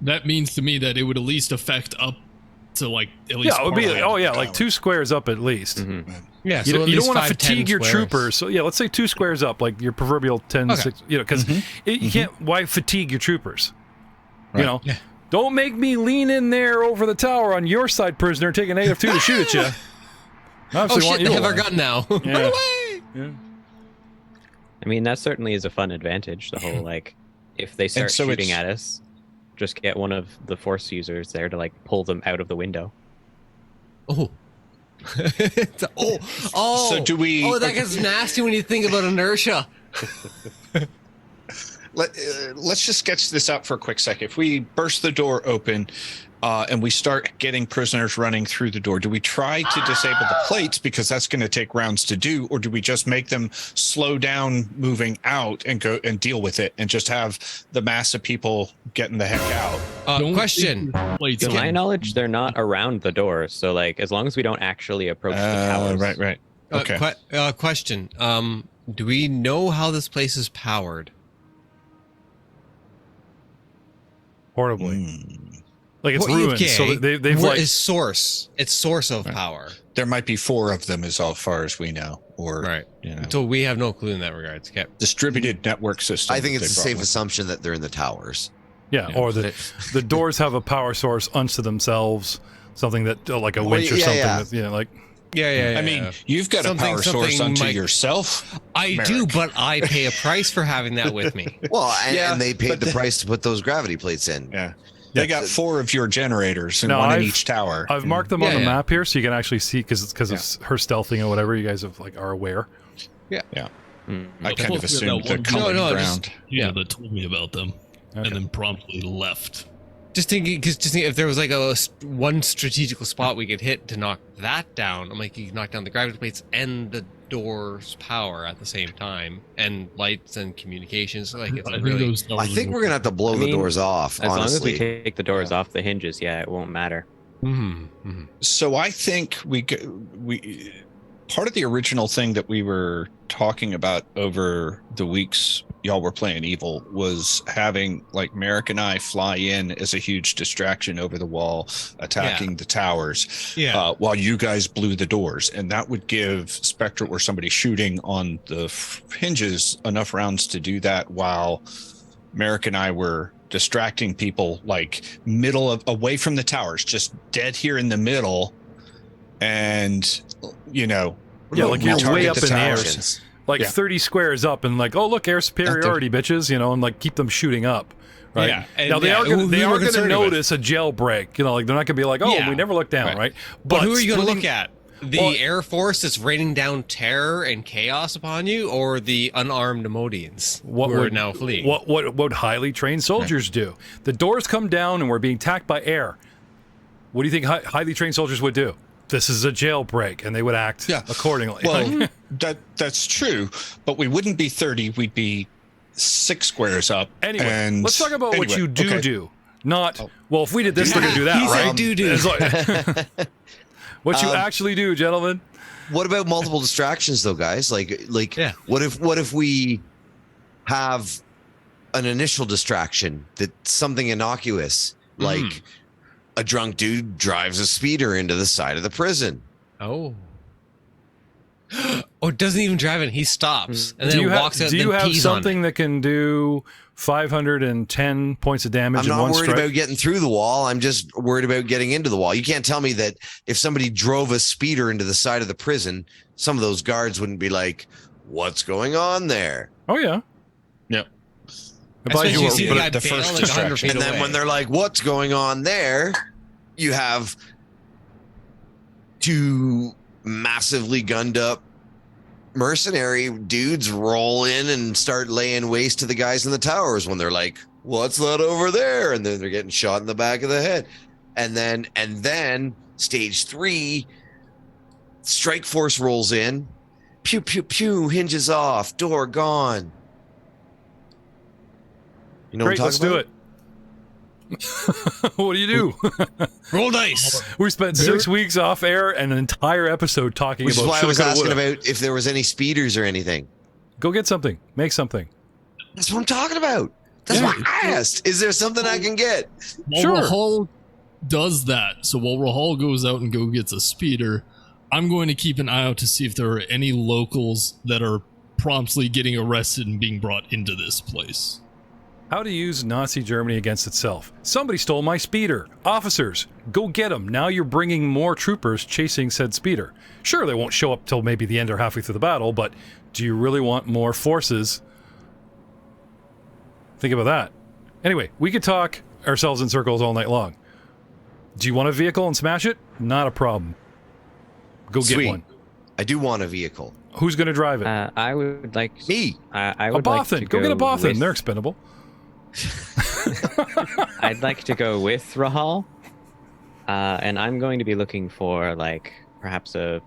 That means to me that it would at least affect up to like at least. Yeah, it would be. part of Oh the yeah, tower. like 2 squares up at least. Yeah, You, so at you don't least want to 5, 10 fatigue your squares. troopers. So yeah, let's say 2 squares up, like your proverbial 10, Okay. 6, you know, because you can't. Why fatigue your troopers? Right. You know, Yeah. don't make me lean in there over the tower on your side, prisoner, take a -2 to shoot at you. I Oh obviously want shit! you They have our alive. gun now. Yeah. Run away! Yeah. I mean, that certainly is a fun advantage. The whole like, if they start so shooting it's- at us, just get one of the force users there to like pull them out of the window. Oh. oh. So do we- Oh, that gets nasty when you think about inertia. Let's just sketch this out for a quick sec. If we burst the door open and we start getting prisoners running through the door, do we try to disable the plates because that's going to take rounds to do, or do we just make them slow down moving out and go and deal with it and just have the mass of people getting the heck out? Don't Question. think plates To can- my knowledge, they're not around the doors. So like, as long as we don't actually approach the towers, Right. Okay. Question. Do we know how this place is powered? Horribly. Like it's Well, ruined. okay. So they've What like is source? Its source of power. There might be 4 of them, as far as we know, or Right. you know, So we have no clue in that regards. Okay. distributed network system. I think that it's they a brought safe with. assumption that they're in the towers. yeah, or the doors have a power source unto themselves, something that like a winch or yeah, something. yeah. That, you know, like Yeah. I mean, you've got Something- a power source something unto like- yourself. I Merrick. do, but I pay a price for having that with me. Well, and they but paid the price to put those gravity plates in. Yeah. They got 4 of your generators and No, one in I've- each tower. I've marked them on Yeah, the yeah. map here, so you can actually see because of her stealthing or whatever. You guys have like are aware. Yeah. Mm. I kind of Well, assumed that the one- common No, ground. Yeah, that told me about them, Okay. and then promptly left. Just thinking, because if there was like one strategical spot we could hit to knock that down, I'm like, you can knock down the gravity plates and the door's power at the same time, and lights and communications. Like, it's I a think really. those towers I think are- we're gonna have to blow I the mean, doors off. As long as honestly, we take the doors off the hinges, yeah, it won't matter. So I think we part of the original thing that we were talking about over the weeks y'all were playing Evil was having like Merrick and I fly in as a huge distraction over the wall, attacking the towers, while you guys blew the doors, and that would give Spectre or somebody shooting on the hinges enough rounds to do that while Merrick and I were distracting people like middle of away from the towers, just dead here in the middle, and you know, Yeah, like we you're way target up the in the air. towers. Like Yeah. 30 squares up and like, oh look, air superiority, bitches, you know, and like keep them shooting up. Right. Yeah, and Now they yeah, are gonna, who they we are were going to concerned with. notice a jailbreak. You know, like they're not going to be like, oh, Yeah. we never look down, right? But who are you going to splitting- look at? The Well- Air Force that's raining down terror and chaos upon you, or the unarmed Emodians who are now fleeing? What would highly trained soldiers do? The doors come down and we're being attacked by air. What do you think highly trained soldiers would do? This is a jailbreak, and they would act accordingly. Well, that's true, but we wouldn't be 30. We'd be 6 squares up. anyway, and let's talk about what anyway, you do okay. do. Not, well, if we did this, they're going to do that, He said right? do-do. It's like- what you actually do, gentlemen. what about multiple distractions though, guys? Like, Yeah. what if we have an initial distraction that's something innocuous, like a drunk dude drives a speeder into the side of the prison? Oh. Oh, it doesn't even drive in. He stops and Do then you walks have, out do and you then have pees on something it. that can do 510 points of damage I'm in not one worried strike? about getting through the wall. I'm just worried about getting into the wall. You can't tell me that if somebody drove a speeder into the side of the prison, some of those guards wouldn't be like, "What's going on there?" Oh, yeah. Yep. It buys Especially you you a- see the but guy the bail first like 100 distraction. feet And then away. when they're like, "What's going on there?" you have 2 massively gunned up mercenary dudes roll in and start laying waste to the guys in the towers when they're like, what's that over there? And then they're getting shot in the back of the head. And then stage 3, strike force rolls in, pew, pew, pew, hinges off, door gone. You know Great, what I'm let's talking do about? it. What do you do? Roll dice. We spent 6 weeks off air and an entire episode talking Which is about why I shoulda, was coulda, asking woulda. about if there was any speeders or anything. Go get something. Make something. That's what I'm talking about. That's Yeah. why I asked. Is there something I can get? While Sure. Rahal does that, so while Rahal goes out and gets a speeder, I'm going to keep an eye out to see if there are any locals that are promptly getting arrested and being brought into this place. How to use Nazi Germany against itself. Somebody stole my speeder. Officers, go get them. Now you're bringing more troopers chasing said speeder. Sure, they won't show up till maybe the end or halfway through the battle, but do you really want more forces? Think about that. Anyway, we could talk ourselves in circles all night long. Do you want a vehicle and smash it? Not a problem. Go get Sweet. one. I do want a vehicle. Who's going to drive it? I would like Me. I A would like Bothan. to Go get a Bothan. with- They're expendable. I'd like to go with Rahal, and I'm going to be looking for like perhaps a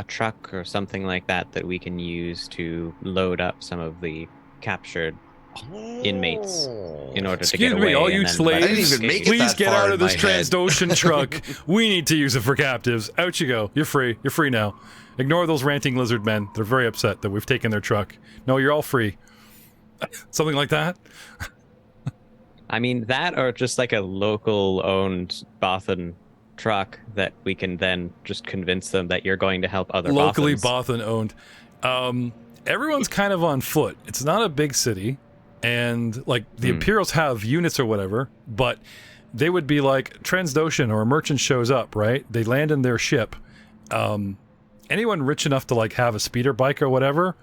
truck or something like that we can use to load up some of the captured inmates in order to Excuse get me, away. all and you then slaves, let I didn't even escape. make it please that get far out in of this my head. Transocean truck. We need to use it for captives. Out you go. You're free. You're free now. Ignore those ranting lizard men. They're very upset that we've taken their truck. No, you're all free. Something like that. I mean, that or just like a local owned Bothan truck that we can then just convince them that you're going to help other Locally Bothans. Bothan owned. Everyone's kind of on foot. It's not a big city. And like the Imperials have units or whatever, but they would be like Transdotion or a merchant shows up, right? They land in their ship. Anyone rich enough to like have a speeder bike or whatever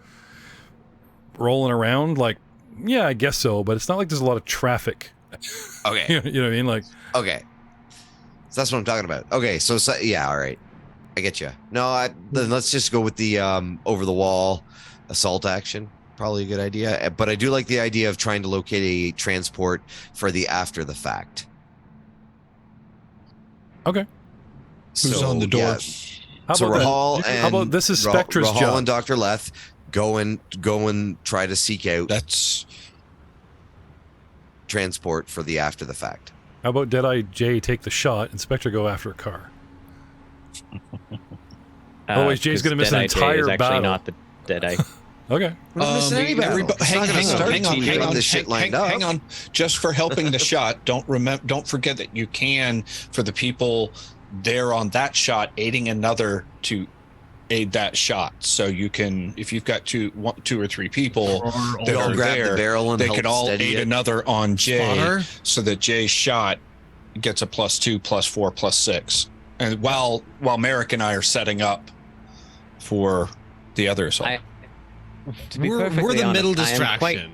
rolling around, like, yeah, I guess so, but it's not like there's a lot of traffic. Okay. You know what I mean? Like, Okay. So that's what I'm talking about. Okay. So yeah. All right. I get you. No, then let's just go with the over the wall assault action. Probably a good idea. But I do like the idea of trying to locate a transport for the after the fact. okay. Who's on the door? yeah. How So about that? Rahal and How about this is Spectra's Rahal job? and Dr. Leth go and try to seek out That's transport for the after the fact. How about Deadeye J take the shot and Spectre go after a car? Otherwise, Jay's 'cause gonna miss an Deadeye J entire is actually battle. not the Deadeye. Okay. We're not missing any battle. It's not gonna start hang until you on, have this shit lined up. hang on. Just for helping the shot, don't forget that you can, for the people there on that shot, aiding another to aid that shot. So you can, if you've got two or three people that They all are grab the there, barrel and they help could all steady aid it. another on Jay, Spotter? so that Jay's shot gets a +2, +4, +6. And while Merrick and I are setting up for the other assault. To be We're perfectly the honest, middle I am quite- distraction.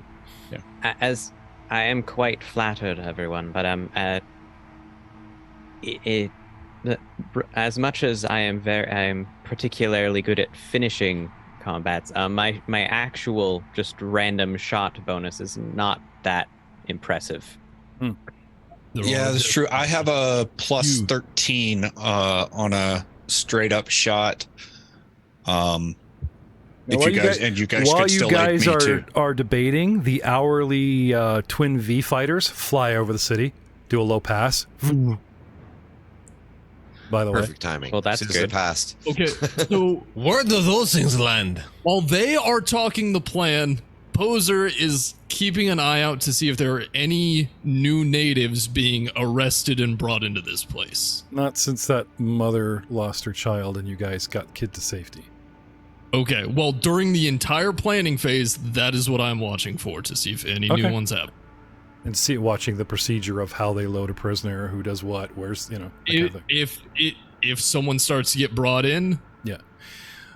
as I am quite flattered, everyone, but as much as I am particularly good at finishing combats, my actual just random shot bonus is not that impressive. Yeah, that's true. I have a +13 on a straight up shot. If While you guys while could you still guys aid me too. are debating, the hourly twin V fighters fly over the city, do a low pass. By the way, Perfect timing. Well, that's as soon as it good. passed. Okay, so Where do those things land? while they are talking the plan, Poser is keeping an eye out to see if there are any new natives being arrested and brought into this place. not since that mother lost her child and you guys got kid to safety. Okay, well, during the entire planning phase, that is what I'm watching for to see if any Okay. new ones happen. And watching the procedure of how they load a prisoner, who does what, where's, that kind of thing. If someone starts to get brought in, Yeah.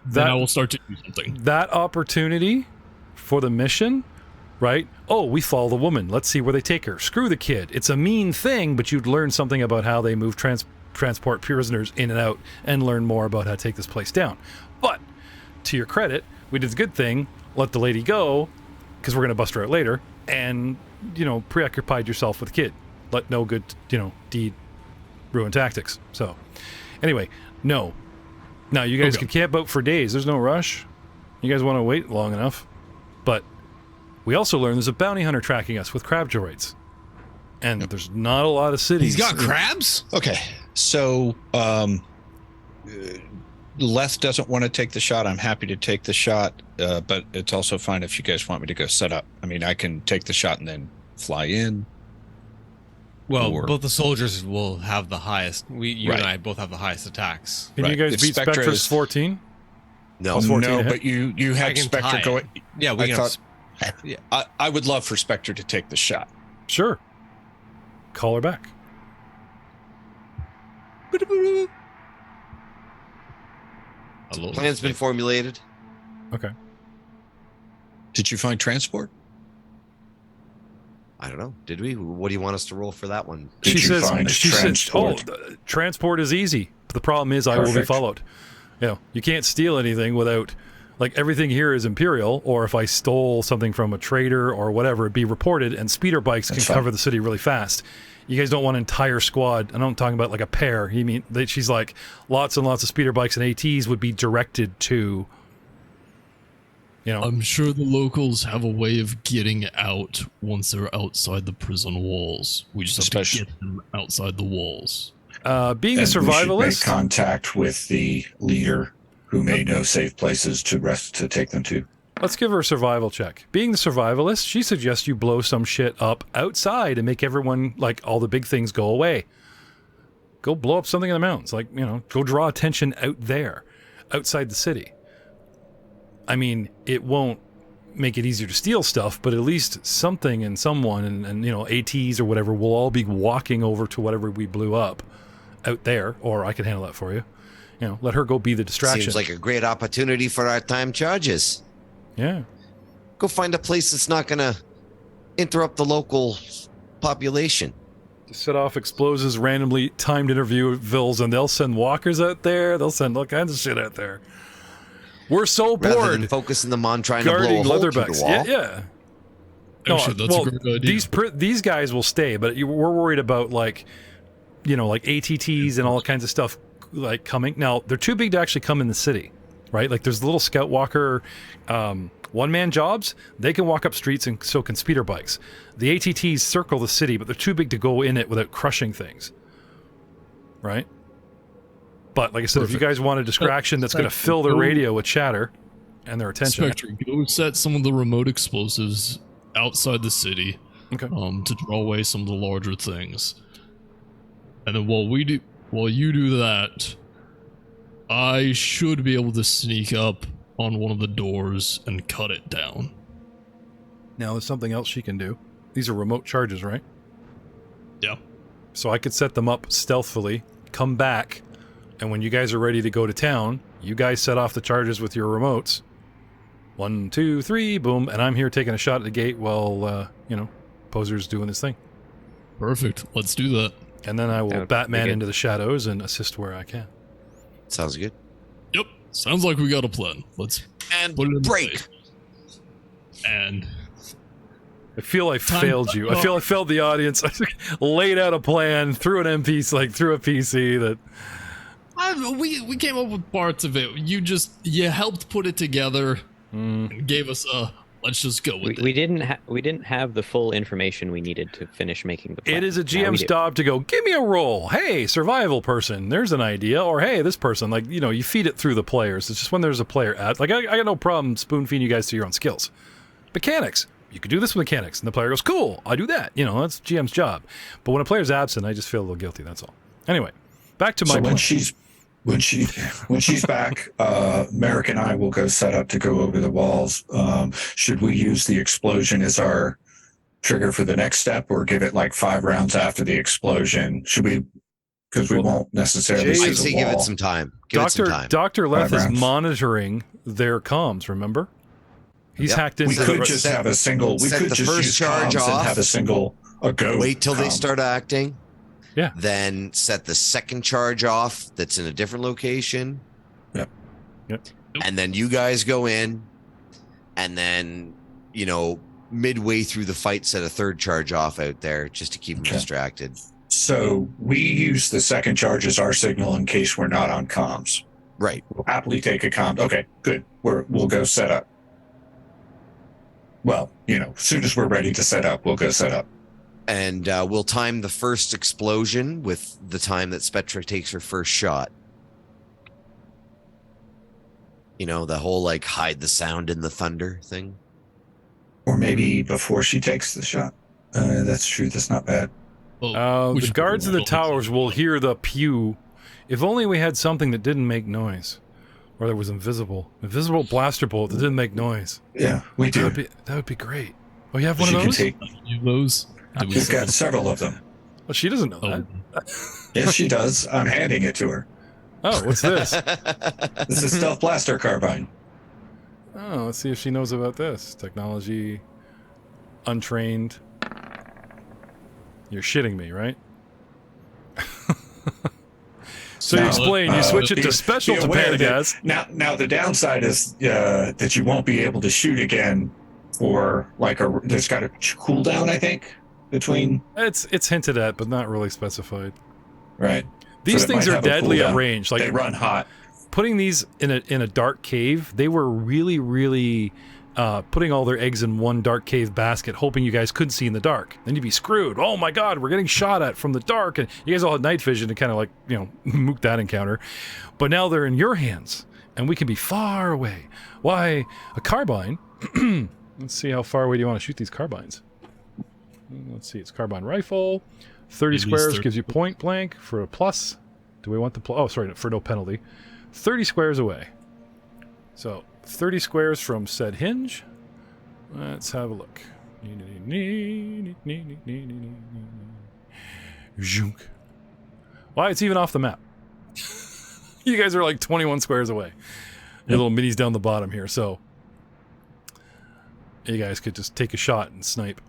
then I That- will start to do something. That opportunity for the mission, right? Oh, we follow the woman. Let's see where they take her. Screw the kid. It's a mean thing, but you'd learn something about how they move transport prisoners in and out and learn more about how to take this place down. But to your credit, we did the good thing, let the lady go, because we're going to bust her out later, and, preoccupied yourself with the kid. Let no good, deed ruin tactics. So, anyway, no. Now, you guys can camp out for days. There's no rush. You guys want to wait long enough. But we also learned there's a bounty hunter tracking us with crab droids. And there's not a lot of cities. He's got crabs? Okay. So, Leth doesn't want to take the shot. I'm happy to take the shot, but it's also fine if you guys want me to go set up. I mean, I can take the shot and then fly in. Well, both the soldiers will have the highest. You and I both have the highest attacks. Can you guys beat Spectra's 14? No, but you had Spectre go. Yeah, we can. I would love for Spectre to take the shot. Sure. Call her back. Plan's been formulated. Okay. Did you find transport? I don't know. Did we? What do you want us to roll for that one? She says, transport is easy. But the problem is I will be followed. You can't steal anything without, everything here is Imperial, or if I stole something from a trader or whatever, it'd be reported, and speeder bikes can cover the city really fast. You guys don't want an entire squad. I'm not talking about a pair. She's like, lots and lots of speeder bikes and ATs would be directed to, I'm sure the locals have a way of getting out once they're outside the prison walls. We just have to get them outside the walls. Being a survivalist, we should make contact with the leader who may know safe places to take them to. Let's give her a survival check. Being the survivalist, she suggests you blow some shit up outside and make everyone, all the big things go away. Go blow up something in the mountains. Go draw attention out there, outside the city. I mean, it won't make it easier to steal stuff, but at least something and someone and ATs or whatever will all be walking over to whatever we blew up out there, or I can handle that for you. Let her go be the distraction. Seems like a great opportunity for our time charges. Yeah. Go find a place that's not going to interrupt the local population. Set off explosives, randomly timed interviews, and they'll send walkers out there. They'll send all kinds of shit out there. We're so bored. Rather than focusing them on trying to blow a hole through the wall. Yeah. Actually, that's a great idea. These guys will stay, but we're worried about ATTs and all kinds of stuff coming. Now, they're too big to actually come in the city, right? There's the little scout walker one-man jobs. They can walk up streets, and so can speeder bikes. The ATTs circle the city, but they're too big to go in it without crushing things, right? But like I said, if you guys want a distraction that's going to fill their radio with chatter and their attention. Spectre, go set some of the remote explosives outside the city to draw away some of the larger things. And then while you do that, I should be able to sneak up on one of the doors and cut it down. Now, there's something else she can do. These are remote charges, right? Yeah. So I could set them up stealthily, come back, and when you guys are ready to go to town, you guys set off the charges with your remotes. 1, 2, 3, boom, and I'm here taking a shot at the gate while, Poser's doing his thing. Perfect. Let's do that. And then I will Batman into the shadows and assist where I can. Sounds good. Yep. Sounds like we got a plan. Let's put it in break. place. And I feel I failed you. I feel I failed the audience. I laid out a plan through an NPC, through a PC that... we came up with parts of it. You helped put it together and gave us a let's just go with it. We didn't have the full information we needed to finish making the plan. It is a GM's job to go, give me a roll. Hey, survival person, there's an idea. Or hey, this person, you feed it through the players. It's just when there's a player I got no problem spoon feeding you guys to your own skills. Mechanics. You could do this with mechanics. And the player goes, cool, I do that. That's GM's job. But when a player's absent, I just feel a little guilty, that's all. Anyway, back to my point. When she's back, Merrick and I will go set up to go over the walls. Should we use the explosion as our trigger for the next step, or give it 5 rounds after the explosion? Should we? Because we won't necessarily see I'd the say wall. give it some time. Give it some time. Dr. Leth 5 is rounds. monitoring their comms. Remember, he's hacked into. We could just have a single. We set could the just first use charge comms off. and have a go. Wait till they start acting. Yeah. Then set the second charge off that's in a different location. Yep. And then you guys go in, and then, you know, midway through the fight, set a third charge off out there just to keep them distracted. So we use the second charge as our signal in case we're not on comms. Right. We'll happily take a comm. Okay, good. We'll go set up. Well, you know, as soon as we're ready to set up, we'll go set up. And we'll time the first explosion with the time that Spectra takes her first shot. You know, the whole, like, hide the sound in the thunder thing. Or maybe before she takes the shot. That's true. That's not bad. The guards of the towers will hear the pew. If only we had something that didn't make noise. Or that was invisible. Invisible blaster bolt that didn't make noise. Yeah, we do. That would be great. Oh, you have one of those? Those? We've got several of them. Well, she doesn't know that. Yes, she does. I'm handing it to her. Oh, what's this? This is stealth blaster carbine. Oh, let's see if she knows about this. Technology, untrained. You're shitting me, right? So you explain, you switch it to special to panic gas. Now the downside is that you won't be able to shoot again for like there's got a cooldown, I think, between. It's hinted at, but not really specified. Right. These things are deadly at range. Like they run hot. Putting these in a dark cave, they were really, really putting all their eggs in one dark cave basket, hoping you guys couldn't see in the dark. Then you'd be screwed. Oh my God, we're getting shot at from the dark, and you guys all had night vision to kind of like, you know, mook that encounter. But now they're in your hands, and we can be far away. Why, a carbine? Let's see, how far away do you want to shoot these carbines? Let's see, it's carbine rifle. 30 squares gives you point blank for a plus. Do we want the plus? Oh, sorry, for no penalty. 30 squares away. So 30 squares from said hinge. Let's have a look. Why, it's even off the map. You guys are like 21 squares away. Your little minis down the bottom here, so you guys could just take a shot and snipe.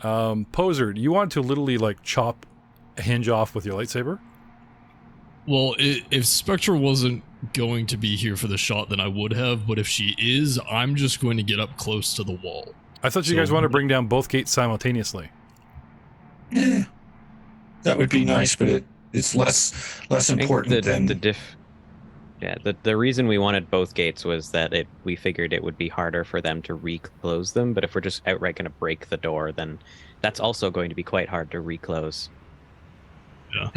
Poser, do you want to literally like chop a hinge off with your lightsaber? Well, if Spectra wasn't going to be here for the shot, then I would have. But if she is, I'm just going to get up close to the wall. I thought you guys wanted to bring down both gates simultaneously. Yeah, that would be nice, but it's less important than the reason we wanted both gates was that we figured it would be harder for them to reclose them. But if we're just outright going to break the door, then that's also going to be quite hard to reclose. Yeah.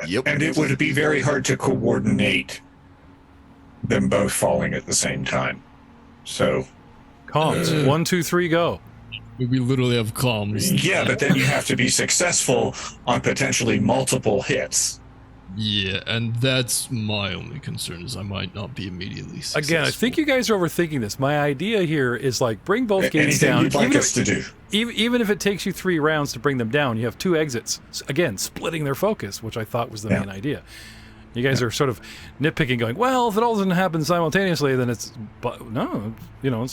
Yep. And it would be very hard to coordinate them both falling at the same time. So comms, 1, 2, 3, go. We literally have comms. Yeah, but then you have to be successful on potentially multiple hits. Yeah, and that's my only concern, is I might not be immediately successful. Again, I think you guys are overthinking this. My idea here is like bring both gates Anything down. you'd like us to do. Even if it takes you 3 rounds to bring them down, you have 2 exits. Again, splitting their focus, which I thought was the main idea. You guys are sort of nitpicking, going, well, if it all doesn't happen simultaneously, then it's... But no, you know,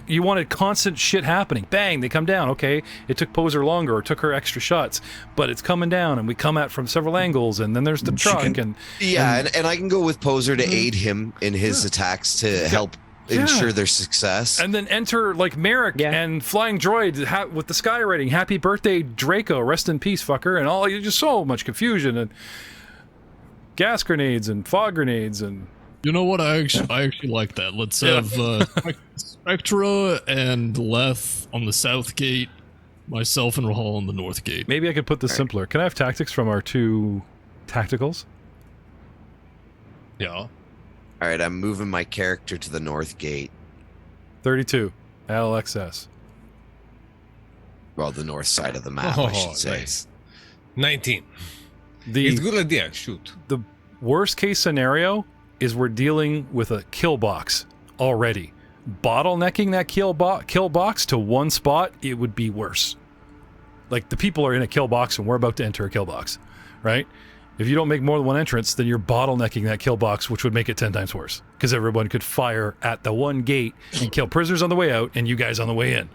you wanted constant shit happening. Bang, they come down. Okay, it took Poser longer or took her extra shots, but it's coming down, and we come at from several angles, and then there's the truck, and I can go with Poser to aid him in his attacks to help ensure their success. And then enter, like, Merrick and Flying Droid with the sky rating. Happy birthday, Draco. Rest in peace, fucker. And all, just so much confusion, and gas grenades and fog grenades, and you know what, I actually like that. Let's have Spectra and Leth on the south gate, myself and Rahal on the north gate. Maybe I could put this simpler. Can I have tactics from our 2 tacticals? Yeah. All right, I'm moving my character to the north gate. 32 LXS. Well, the north side of the map, I should say. Nice. 19. It's a good idea. Shoot. The worst case scenario is we're dealing with a kill box already. Bottlenecking that kill box to one spot, it would be worse. Like, the people are in a kill box and we're about to enter a kill box, right? If you don't make more than one entrance, then you're bottlenecking that kill box, which would make it 10 times worse. Because everyone could fire at the one gate and kill prisoners on the way out and you guys on the way in.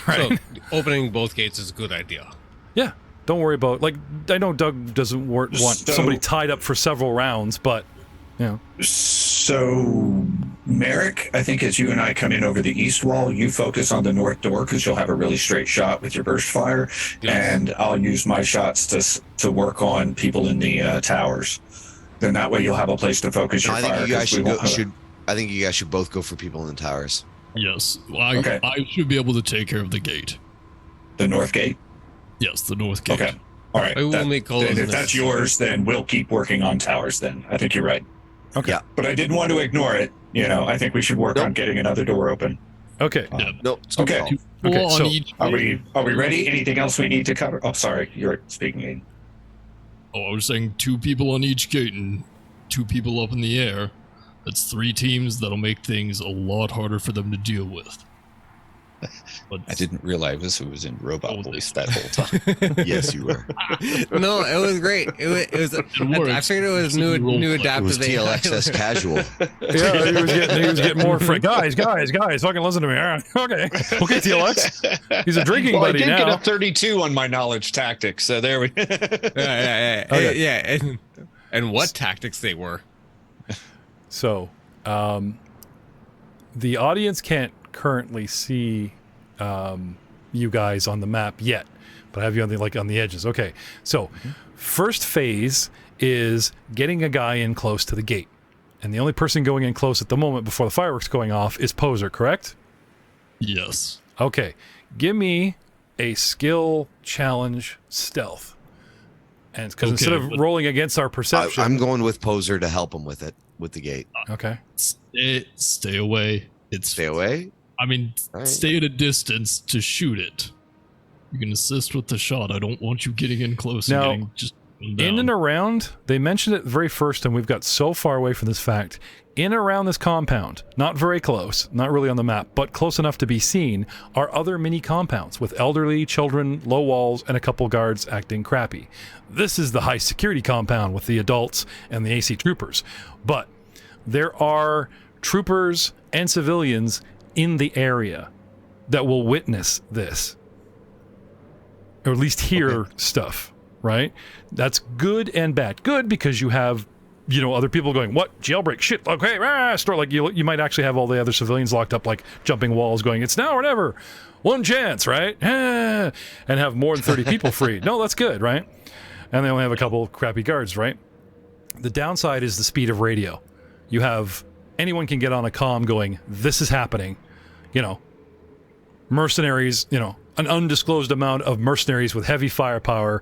Right? So, opening both gates is a good idea. Yeah. Don't worry about, like, I know Doug doesn't want somebody tied up for several rounds, but Yeah. So, Merrick, I think as you and I come in over the east wall, you focus on the north door because you'll have a really straight shot with your burst fire, and I'll use my shots to work on people in the towers. Then that way you'll have a place to focus your I fire. think you guys I think you guys should both go for people in the towers. Yes, I should be able to take care of the gate. The north gate? Yes, the north gate. Okay. All right. I will make calls. Then if that's yours, then we'll keep working on towers then. I think you're right. Okay. Yeah. But I didn't want to ignore it. I think we should work on getting another door open. Okay. Nope. Okay. Okay, On so each Are gate. we ready? Anything else we need to cover? Oh, sorry. You're speaking. Oh, I was saying 2 people on each gate and 2 people up in the air. That's 3 teams. That'll make things a lot harder for them to deal with. But I didn't realize it was in robot voice that whole time. Yes, you were. No, it was great. It was. I figured it was new It adaptive. was TLXS casual. Yeah, he was getting more guys, fucking listen to me. All right. Okay, TLX. He's a drinking Well, I buddy did now. get a 32 on my knowledge tactics, so there we. Yeah. And what tactics they were. So, the audience can't currently see you guys on the map yet, but I have you on the edges. Okay, so first phase is getting a guy in close to the gate, and the only person going in close at the moment before the fireworks going off is Poser, correct? yes. Okay, give me a skill challenge stealth, and because instead of rolling against our perception, I'm going with Poser to help him with the gate. okay. Stay away. Stay away. I mean, Right. stay at a distance to shoot it. You can assist with the shot. I don't want you getting in close Now, and getting just down. In and around, they mentioned it very first, and we've got so far away from this fact. In and around this compound, not very close, not really on the map, but close enough to be seen, are other mini compounds with elderly, children, low walls, and a couple guards acting crappy. This is the high security compound with the adults and the AC troopers. But there are troopers and civilians in the area that will witness this, or at least hear stuff, right? That's good and bad. Good because you have, other people going, what, jailbreak, shit, okay, store, like you might actually have all the other civilians locked up, like jumping walls going, it's now or never, one chance, right? And have more than 30 people free. No, that's good, right? And they only have a couple crappy guards, right? The downside is the speed of radio. You have anyone can get on a comm going, this is happening, mercenaries, an undisclosed amount of mercenaries with heavy firepower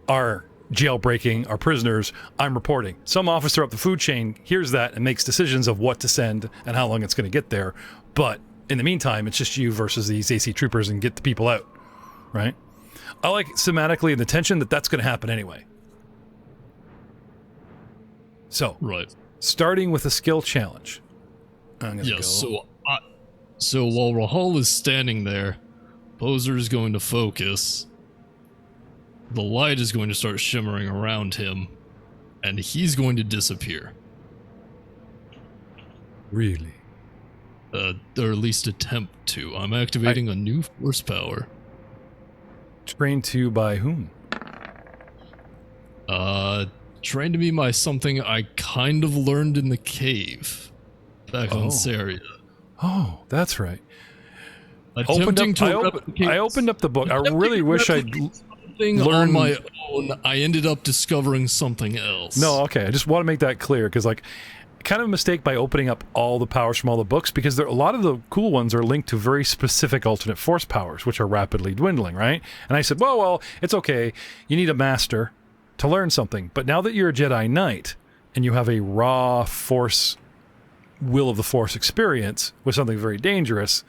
are jailbreaking our prisoners. I'm reporting. Some officer up the food chain hears that and makes decisions of what to send and how long it's going to get there. But in the meantime, it's just you versus these AC troopers and get the people out, right? I like thematically in the tension that's going to happen anyway. So, Right. starting with a skill challenge. I'm going to Yes. go. So while Rahal is standing there, Poser is going to focus. The light is going to start shimmering around him, and he's going to disappear. Really? Or at least attempt to. I'm activating a new force power. Trained to by whom? Trained to be by something I kind of learned in the cave back on Saria. Oh, that's right. I Attempting to opened up the book. I really wish I'd something on learned my own. I ended up discovering something else. No, okay. I just want to make that clear because, kind of a mistake by opening up all the powers from all the books because a lot of the cool ones are linked to very specific alternate force powers, which are rapidly dwindling, right? And I said, well, it's okay. You need a master to learn something. But now that you're a Jedi Knight and you have a raw force, will of the force experience with something very dangerous,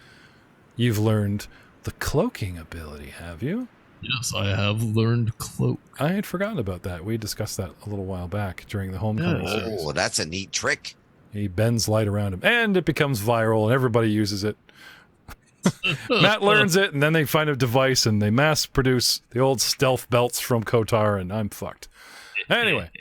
you've learned the cloaking ability, have you? Yes, I have learned cloak. I had forgotten about that. We discussed that a little while back during the Homecoming series. Oh, that's a neat trick. He bends light around him, and it becomes viral, and everybody uses it. Matt learns it, and then they find a device, and they mass produce the old stealth belts from Kotar, and I'm fucked. Anyway,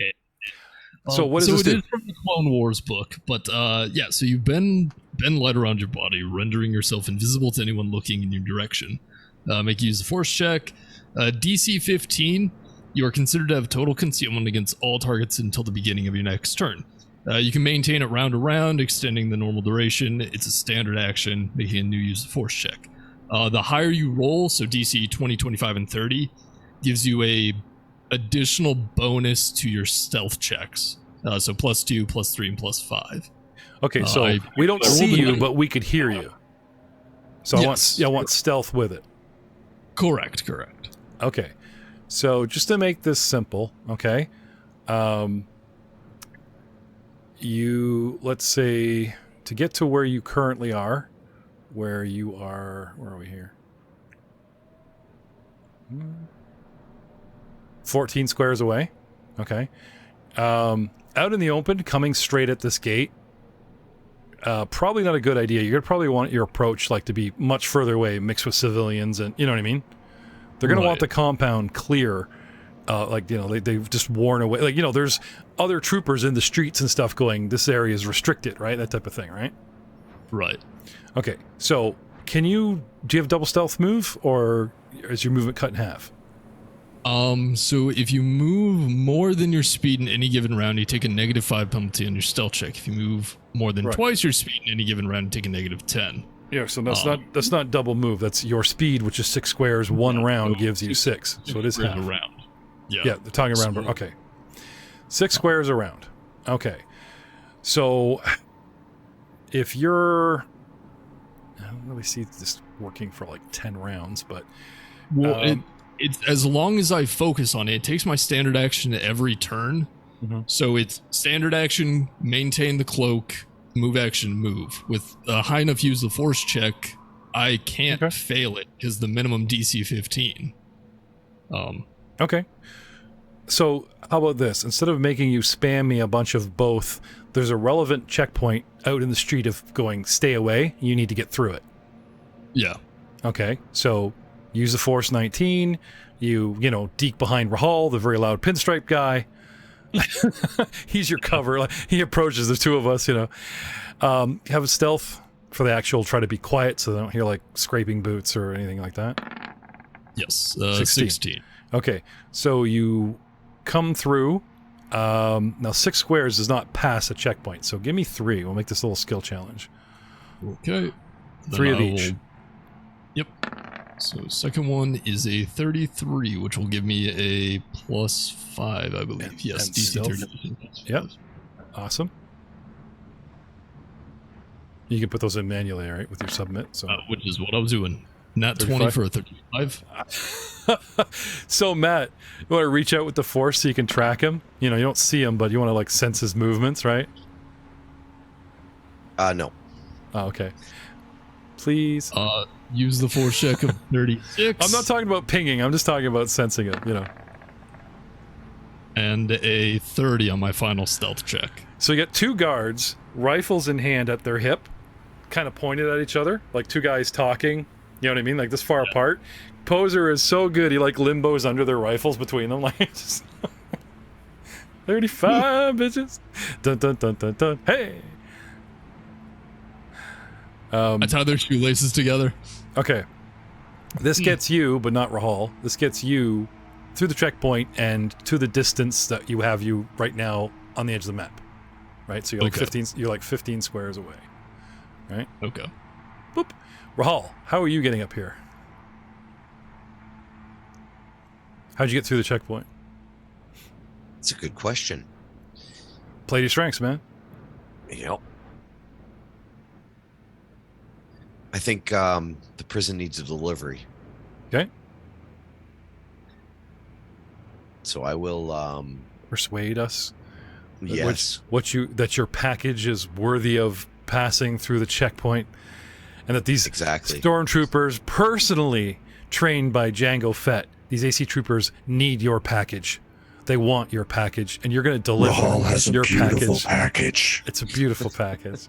so what does this do? It is from the Clone Wars book, but so you bend light around your body, rendering yourself invisible to anyone looking in your direction. Make you use a force check. DC 15, you are considered to have total concealment against all targets until the beginning of your next turn. You can maintain it round to round, extending the normal duration. It's a standard action, making a new use of force check. The higher you roll, so DC 20, 25, and 30, gives you a additional bonus to your stealth checks. So +2, +3, and +5. Okay, so we don't see you, but we could hear you. So Yes. I want stealth with it. Correct. Okay, so just to make this simple, okay, let's say, to get to where you currently are, where are we here? 14 squares away, okay. Out in the open, coming straight at this gate, probably not a good idea. You're gonna probably want your approach like to be much further away, mixed with civilians, and you know what I mean. They're gonna want the compound clear, like they've just worn away. Like there's other troopers in the streets and stuff going. This area is restricted, right? That type of thing, right? Right. Okay. So do you have double stealth move, or is your movement cut in half? So if you move more than your speed in any given round, you take a -5 penalty on your stealth check. If you move more than twice your speed in any given round, you take a -10. Yeah, so that's not double move. That's your speed, which is 6 squares. One round gives you 6, so it is half. Around. Yeah, they're talking around. So, okay, 6 squares around. Okay, so if you're, I don't really see this working for like 10 rounds, but it's as long as I focus on it, it takes my standard action every turn. Mm-hmm. So it's standard action, maintain the cloak, move action, move. With a high enough use of force check, I can't fail it because the minimum DC 15. Okay. So how about this? Instead of making you spam me a bunch of both, there's a relevant checkpoint out in the street of going, stay away. You need to get through it. Yeah. Okay. So use the Force 19. You deke behind Rahal, the very loud pinstripe guy. He's your cover. Like, he approaches the two of us, Have a stealth for the actual, try to be quiet so they don't hear like scraping boots or anything like that. Yes. 16. Okay. So you come through. Now 6 squares does not pass a checkpoint. So give me 3. We'll make this a little skill challenge. Okay. 3 of each. Yep. So second one is a 33, which will give me a +5, I believe. Yes, DC 30. Yep. Awesome. You can put those in manually, right, with your submit. So which is what I was doing. Nat 20 for a 35. So Matt, you want to reach out with the Force so you can track him? You don't see him, but you want to like sense his movements, right? No. Oh, okay. Please. Use the force check of 36. I'm not talking about pinging. I'm just talking about sensing it, And a 30 on my final stealth check. So you get 2 guards, rifles in hand at their hip, kind of pointed at each other, like 2 guys talking. You know what I mean? Like this far apart. Poser is so good. He like limbos under their rifles between them, like just 35 bitches. Dun dun dun dun dun. Hey. I tie their shoelaces together. Okay. This gets you, but not Rahal. This gets you through the checkpoint and to the distance that you have you right now on the edge of the map. Right? So you're like 15 squares away. Right? Okay. Boop. Rahal, how are you getting up here? How'd you get through the checkpoint? That's a good question. Play to your strengths, man. Yep. I think the prison needs a delivery. Okay. So I will persuade us. Yes. That your package is worthy of passing through the checkpoint, and that these stormtroopers, personally trained by Jango Fett, these AC troopers need your package. They want your package, and you're going to deliver Rahal has your a beautiful package. It's a beautiful package.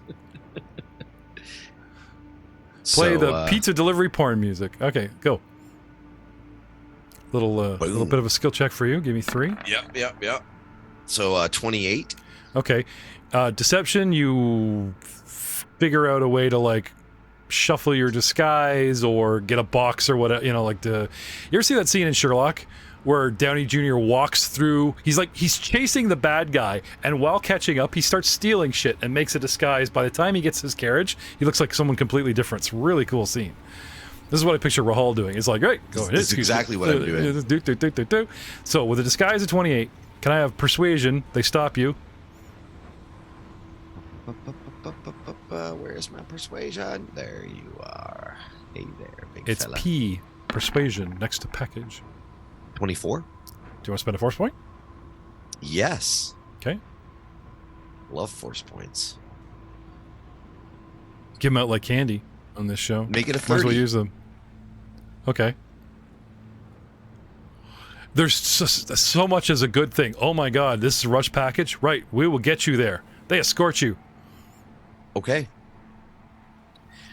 Play the pizza delivery porn music. Okay, go. Little bit of a skill check for you. Give me 3. Yep. So 28. Okay. Deception, you figure out a way to like shuffle your disguise or get a box or whatever, you ever see that scene in Sherlock where Downey Jr. walks through. He's chasing the bad guy, and while catching up, he starts stealing shit and makes a disguise. By the time he gets his carriage, he looks like someone completely different. It's a really cool scene. This is what I picture Rahal doing. It's like, right, go ahead. This is exactly what I'm doing. So with a disguise of 28, can I have persuasion? They stop you. Where's my persuasion? There you are. Hey there, big It's fella. P, persuasion, next to package. 24? Do you want to spend a force point? Yes. Okay. Love force points. Give them out like candy on this show. Make it a Might as well 30. use them. Okay. There's just so much as a good thing. Oh my god, this is a rush package? Right, we will get you there. They escort you. Okay.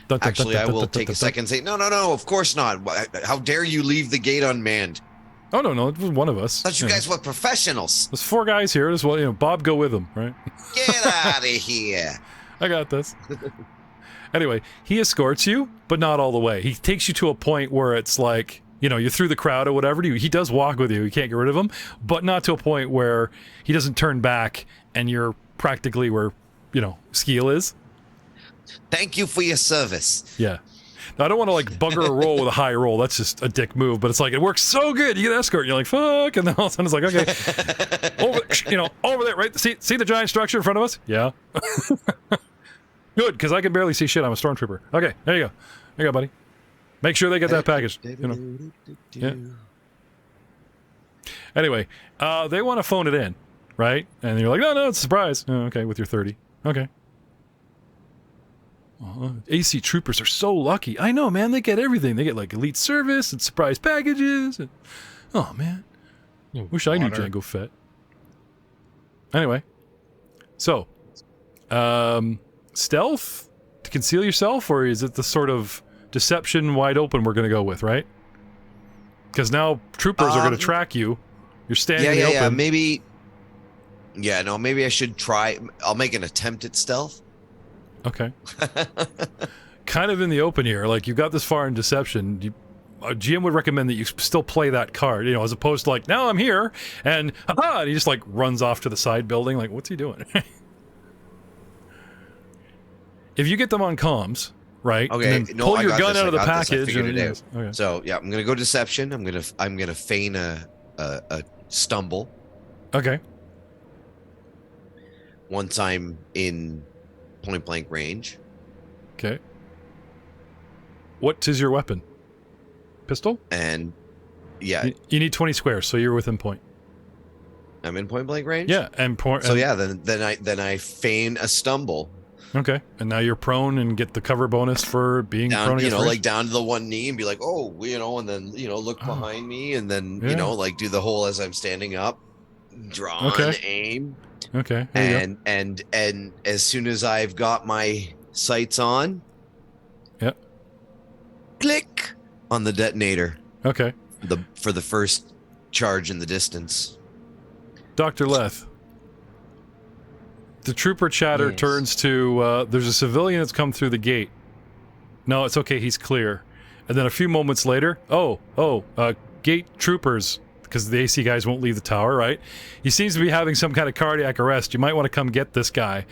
Actually, I will take a second and say, no, of course not. How dare you leave the gate unmanned? Oh, no, it was one of us. I thought you guys were professionals. There's 4 guys here. There's one, Bob, go with them, right? Get out of here. I got this. Anyway, he escorts you, but not all the way. He takes you to a point where it's like, you're through the crowd or whatever. He does walk with you. You can't get rid of him, but not to a point where he doesn't turn back and you're practically where, Skeel is. Thank you for your service. Yeah. Now, I don't want to bugger a roll with a high roll. That's just a dick move, but it's like, it works so good. You get escort, and you're like, fuck. And then all of a sudden it's like, okay, over there, right? See the giant structure in front of us? Yeah. Good, because I can barely see shit. I'm a stormtrooper. Okay, there you go. There you go, buddy. Make sure they get that package. Yeah. Anyway, they want to phone it in, right? And you're like, no, it's a surprise. Oh, okay, with your 30. Okay. AC troopers are so lucky. I know, man. They get everything. They get elite service and surprise packages. And, oh man, wish I knew Jango Fett. Anyway, so stealth to conceal yourself, or is it the sort of deception wide open we're going to go with, right? Because now troopers are going to track you. You're standing in the open. Yeah, maybe. Yeah, no, maybe I should try. I'll make an attempt at stealth. Okay. Kind of in the open here. You've got this far in deception. GM would recommend that you still play that card, as opposed to now I'm here, and haha, and he just runs off to the side building. What's he doing? If you get them on comms, right? Okay. And then pull your gun out of the package. Okay. So yeah, I'm gonna go deception. I'm gonna feign a stumble. Okay. Once I'm in point blank range. Okay. What is your weapon? Pistol? And yeah, you need 20 squares, so you're within point. I'm in point blank range. Yeah, and then I feign a stumble. Okay, and now you're prone and get the cover bonus for being down, prone. Down to the one knee and be like, oh, and then look behind me and then do the whole as I'm standing up, draw and aim. Okay. And as soon as I've got my sights on, yep, click on the detonator. Okay. For the first charge in the distance. Dr. Leth, the trooper chatter turns to there's a civilian that's come through the gate. No, it's okay, he's clear. And then a few moments later, gate troopers, because the AC guys won't leave the tower, right? He seems to be having some kind of cardiac arrest. You might want to come get this guy.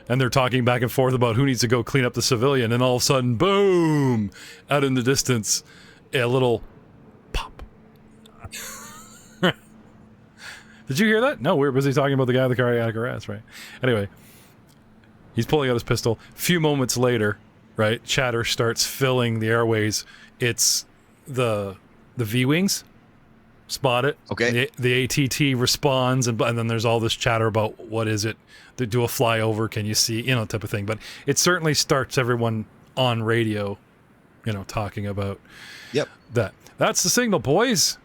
And they're talking back and forth about who needs to go clean up the civilian. And all of a sudden, boom! Out in the distance, a little pop. Did you hear that? No, we were busy talking about the guy with the cardiac arrest, right? Anyway, he's pulling out his pistol. A few moments later, right, chatter starts filling the airways. It's the V-Wings. Spot it. Okay. The ATT responds, and then there's all this chatter about what is it? They do a flyover, can you see, type of thing. But it certainly starts everyone on radio, talking about that. That's the signal, boys.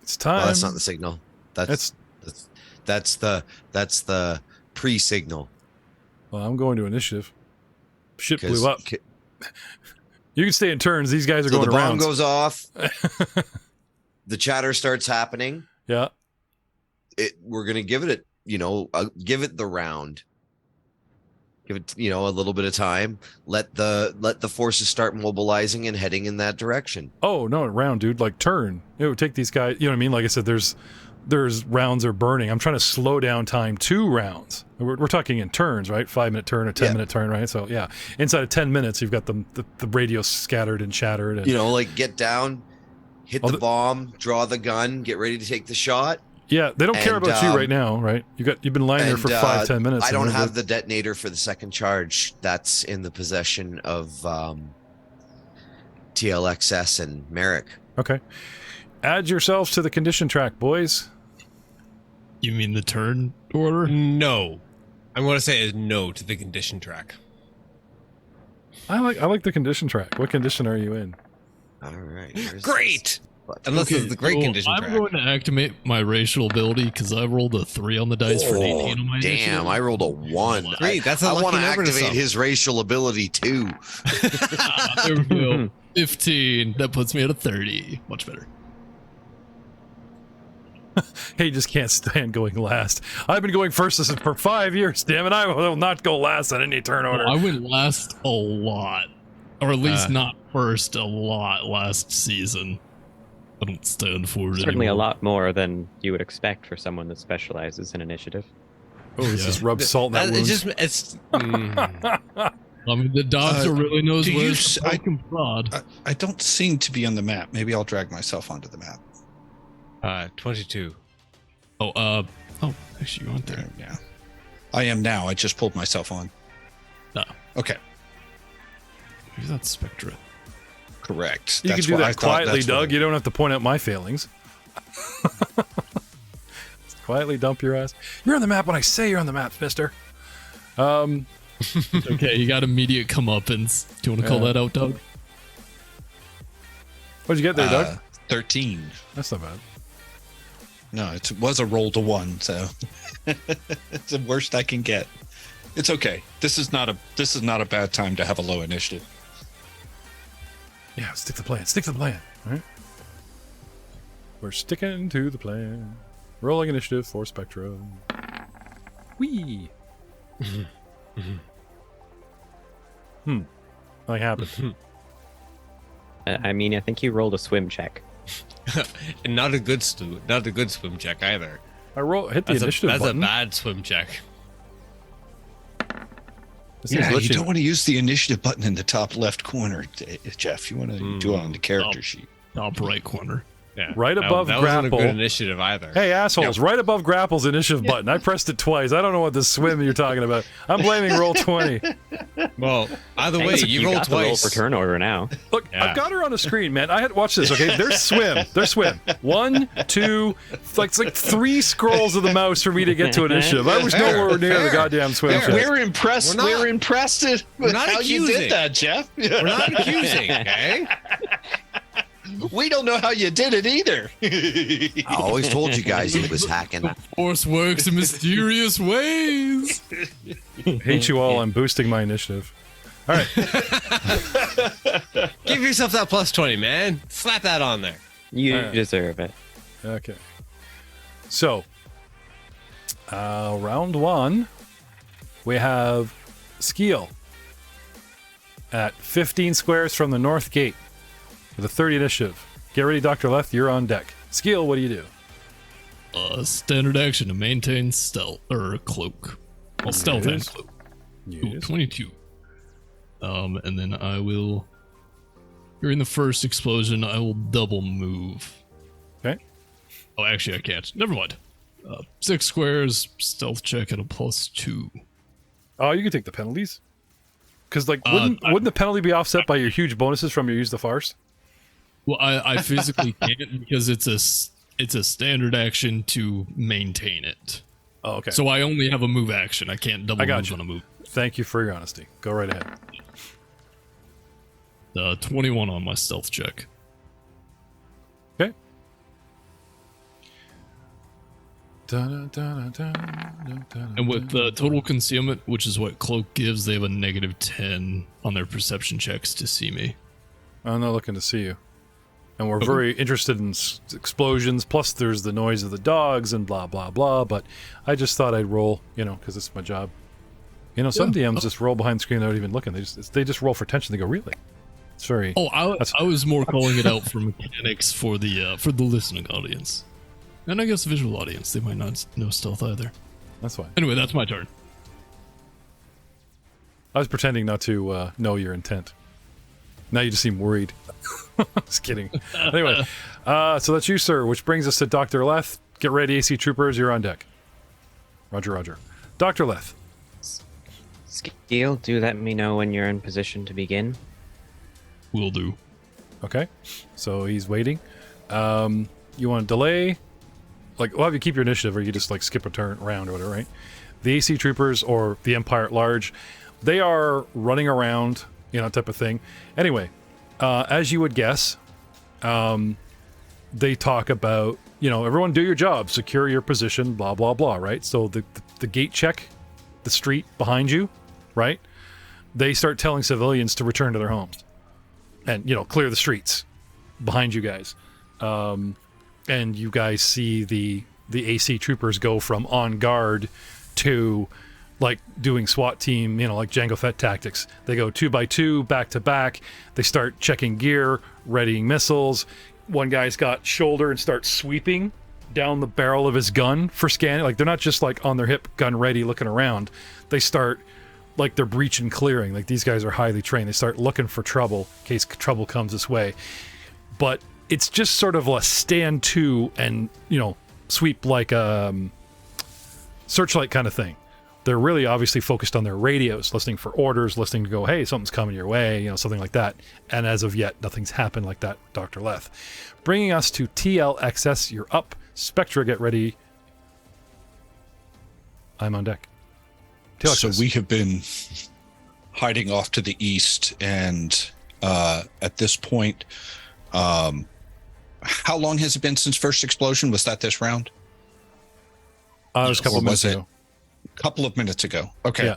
It's time. Well, that's not the signal. That's the pre-signal. Well, I'm going to initiative. Shit blew up. You can stay in turns. These guys are going around. The bomb goes off. The chatter starts happening. Yeah. We're gonna give it give it the round. Give it, a little bit of time. Let the forces start mobilizing and heading in that direction. Oh, no, round, dude. Like, turn. It would take these guys, you know what I mean? Like I said, there's rounds are burning. I'm trying to slow down time 2 rounds. We're talking in turns, right? 5-minute turn, a 10-minute turn, right? So, yeah. Inside of 10 minutes, you've got the radio scattered and shattered. And, like, get down, hit the bomb, draw the gun, get ready to take the shot. Yeah, they don't care about you right now, right? You've been lying there for 5-10 minutes. I don't have the detonator for the second charge. That's in the possession of TLXS and Merrick. Okay. Add yourselves to the condition track, boys. You mean the turn order? No. I'm going to say is no to the condition track. I like the condition track. What condition are you in? All right. Great! Unless it's the great condition track. I'm going to activate my racial ability because I rolled a 3 on the dice for an 18 on my initiative. I rolled a 1. Great, that's a I lucky want to number to activate sum. his racial ability too. There we go. 15. That puts me at a 30. Much better. Hey, you just can't stand going last. I've been going first for 5 years, damn it. I will not go last on any turn order. I went last a lot. Or at least not first a lot last season. I don't stand for it Certainly anymore. a lot more than you would expect for someone that specializes in initiative. Oh, this just rub salt in that wound. I mean, the doctor really knows do where you it's s- I- fucking prod. I don't seem to be on the map. Maybe I'll drag myself onto the map. 22. Oh, actually, you went there. Yeah. I am now. I just pulled myself on. No. Okay. Maybe that's Spectra. Correct. You That's can do what I that thought. quietly, That's what Doug. You don't have to point out my failings. Just quietly dump your ass. You're on the map when I say you're on the map, mister. Okay, you got immediate comeuppance. Do you want to call that out, Doug? What'd you get there, Doug? 13. That's not bad. No, it was a roll to 1, so it's the worst I can get. It's okay. This is not a bad time to have a low initiative. Yeah, stick to the plan. Stick to the plan. All right. We're sticking to the plan. Rolling initiative for Spectra. Whee! Nothing happened. I mean, I think you rolled a swim check. And not a good swim check either. Hit the initiative That's button. a bad swim check. This thing's Yeah, you glitchy. don't want to use the initiative button in the top left corner, Jeff. You want to do it on the character sheet. Top right corner. Yeah. Right above that wasn't a grapple. good initiative either. Hey, assholes, right above grapple's initiative button. I pressed it twice. I don't know what this swim you're talking about. I'm blaming roll 20. Well, either way, Thanks, you rolled got the roll twice. for turn order now. Look, Yeah. I've got her on the screen, man. I had watch this, okay? There's swim. There's swim. 1, 2, it's like 3 scrolls of the mouse for me to get to initiative. I was nowhere near the goddamn swim check. We're impressed. We're not- We're impressed with we're not how you accusing. did that, Jeff. We're not accusing, okay? We don't know how you did it either. I always told you guys he was hacking. Force works in mysterious ways. Hate you all. I'm boosting my initiative. All right. Give yourself that plus 20, man. Slap that on there. You deserve it. Okay. So, round 1, we have Skeel at 15 squares from the north gate with a 30 initiative. Get ready, Dr. Leth. You're on deck. Skeel, what do you do? Standard action to maintain stealth or cloak. Well, stealth and Yes. cloak. Ooh, 22. And then I will. During the first explosion, I will double move. Okay. Oh, actually, I can't. Never mind. 6 squares, stealth check at a +2. Oh, you can take the penalties. Because, like, wouldn't the penalty be offset by your huge bonuses from your use the farce? Well, I physically can't because it's a standard action to maintain it. Oh, okay. So I only have a move action. I can't double I got move you. on a move. Thank you for your honesty. Go right ahead. 21 on my stealth check. Okay. And with the total concealment, which is what cloak gives, they have a -10 on their perception checks to see me. I'm not looking to see you. And we're very interested in explosions, plus there's the noise of the dogs and blah, blah, blah. But I just thought I'd roll, because it's my job. You know, some Yeah. DMs just roll behind the screen without even looking. They just roll for tension. They go, really? It's very. Oh, I was more calling it out for mechanics for the listening audience, and I guess the visual audience. They might not know stealth either. That's fine. Anyway, that's my turn. I was pretending not to know your intent. Now you just seem worried. Just kidding. Anyway, so that's you, sir, which brings us to Dr. Leth. Get ready, AC Troopers, you're on deck. Roger, roger. Dr. Leth. Skeel, do let me know when you're in position to begin. Will do. Okay, so he's waiting. You want to delay? Like, we'll have you keep your initiative, or you just like skip a turn round or whatever, right? The AC Troopers or the Empire at large, they are running around, you know, type of thing. Anyway, as you would guess, they talk about, you know, everyone do your job, secure your position, blah blah blah, right? So the gate check, the street behind you, right? They start telling civilians to return to their homes. And, you know, clear the streets behind you guys. And you guys see the AC troopers go from on guard to, like, doing SWAT team, you know, like Jango Fett tactics. They go 2 by 2, back to back. They start checking gear, readying missiles. One guy's got shoulder and starts sweeping down the barrel of his gun for scanning. Like, they're not just, like, on their hip, gun ready, looking around. They start... like they're breach and clearing. Like, these guys are highly trained. They start looking for trouble in case trouble comes this way. But it's just sort of a stand to and, you know, sweep like a searchlight kind of thing. They're really obviously focused on their radios, listening for orders, listening to go, hey, something's coming your way, you know, something like that. And as of yet, nothing's happened like that, Dr. Leth. Bringing us to TLXS, you're up. Spectra, get ready. I'm on deck. So we have been hiding off to the east, and at this point, how long has it been since first explosion? Was that this round? It was a couple of minutes ago. A couple of minutes ago. Okay. Yeah.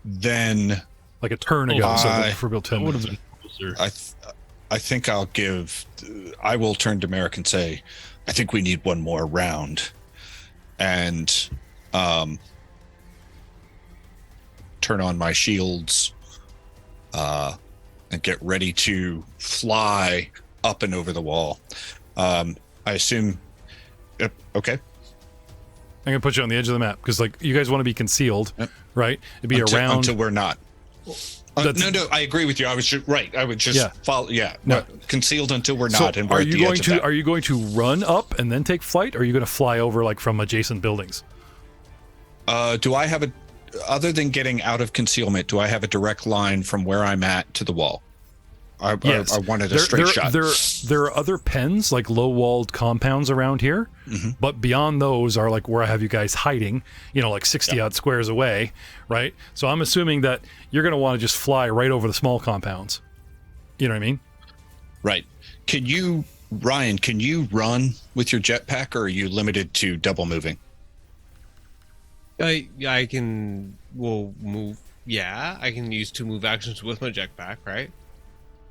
Then, like a turn ago, so for about 10 minutes. I think I will turn to Merrick and say, I think we need one more round, and turn on my shields and get ready to fly up and over the wall. I assume... okay. I'm going to put you on the edge of the map, because, like, you guys want to be concealed, right? It'd be around... Until we're not. No, I agree with you. I was just... Right, I would just follow... Yeah, no. Concealed until we're not, and we're are at you the going edge of to? that. Are you going to run up and then take flight, or are you going to fly over, like, from adjacent buildings? Do I have a... Other than getting out of concealment, do I have a direct line from where I'm at to the wall? I wanted a straight shot. There are other pens, like low-walled compounds around here, but beyond those are like where I have you guys hiding, you know, like 60-odd squares away, right? So I'm assuming that you're going to want to just fly right over the small compounds. You know what I mean? Right. Ryan, can you run with your jetpack, or are you limited to double moving? I can move. Yeah, I can use 2 move actions with my jetpack, right?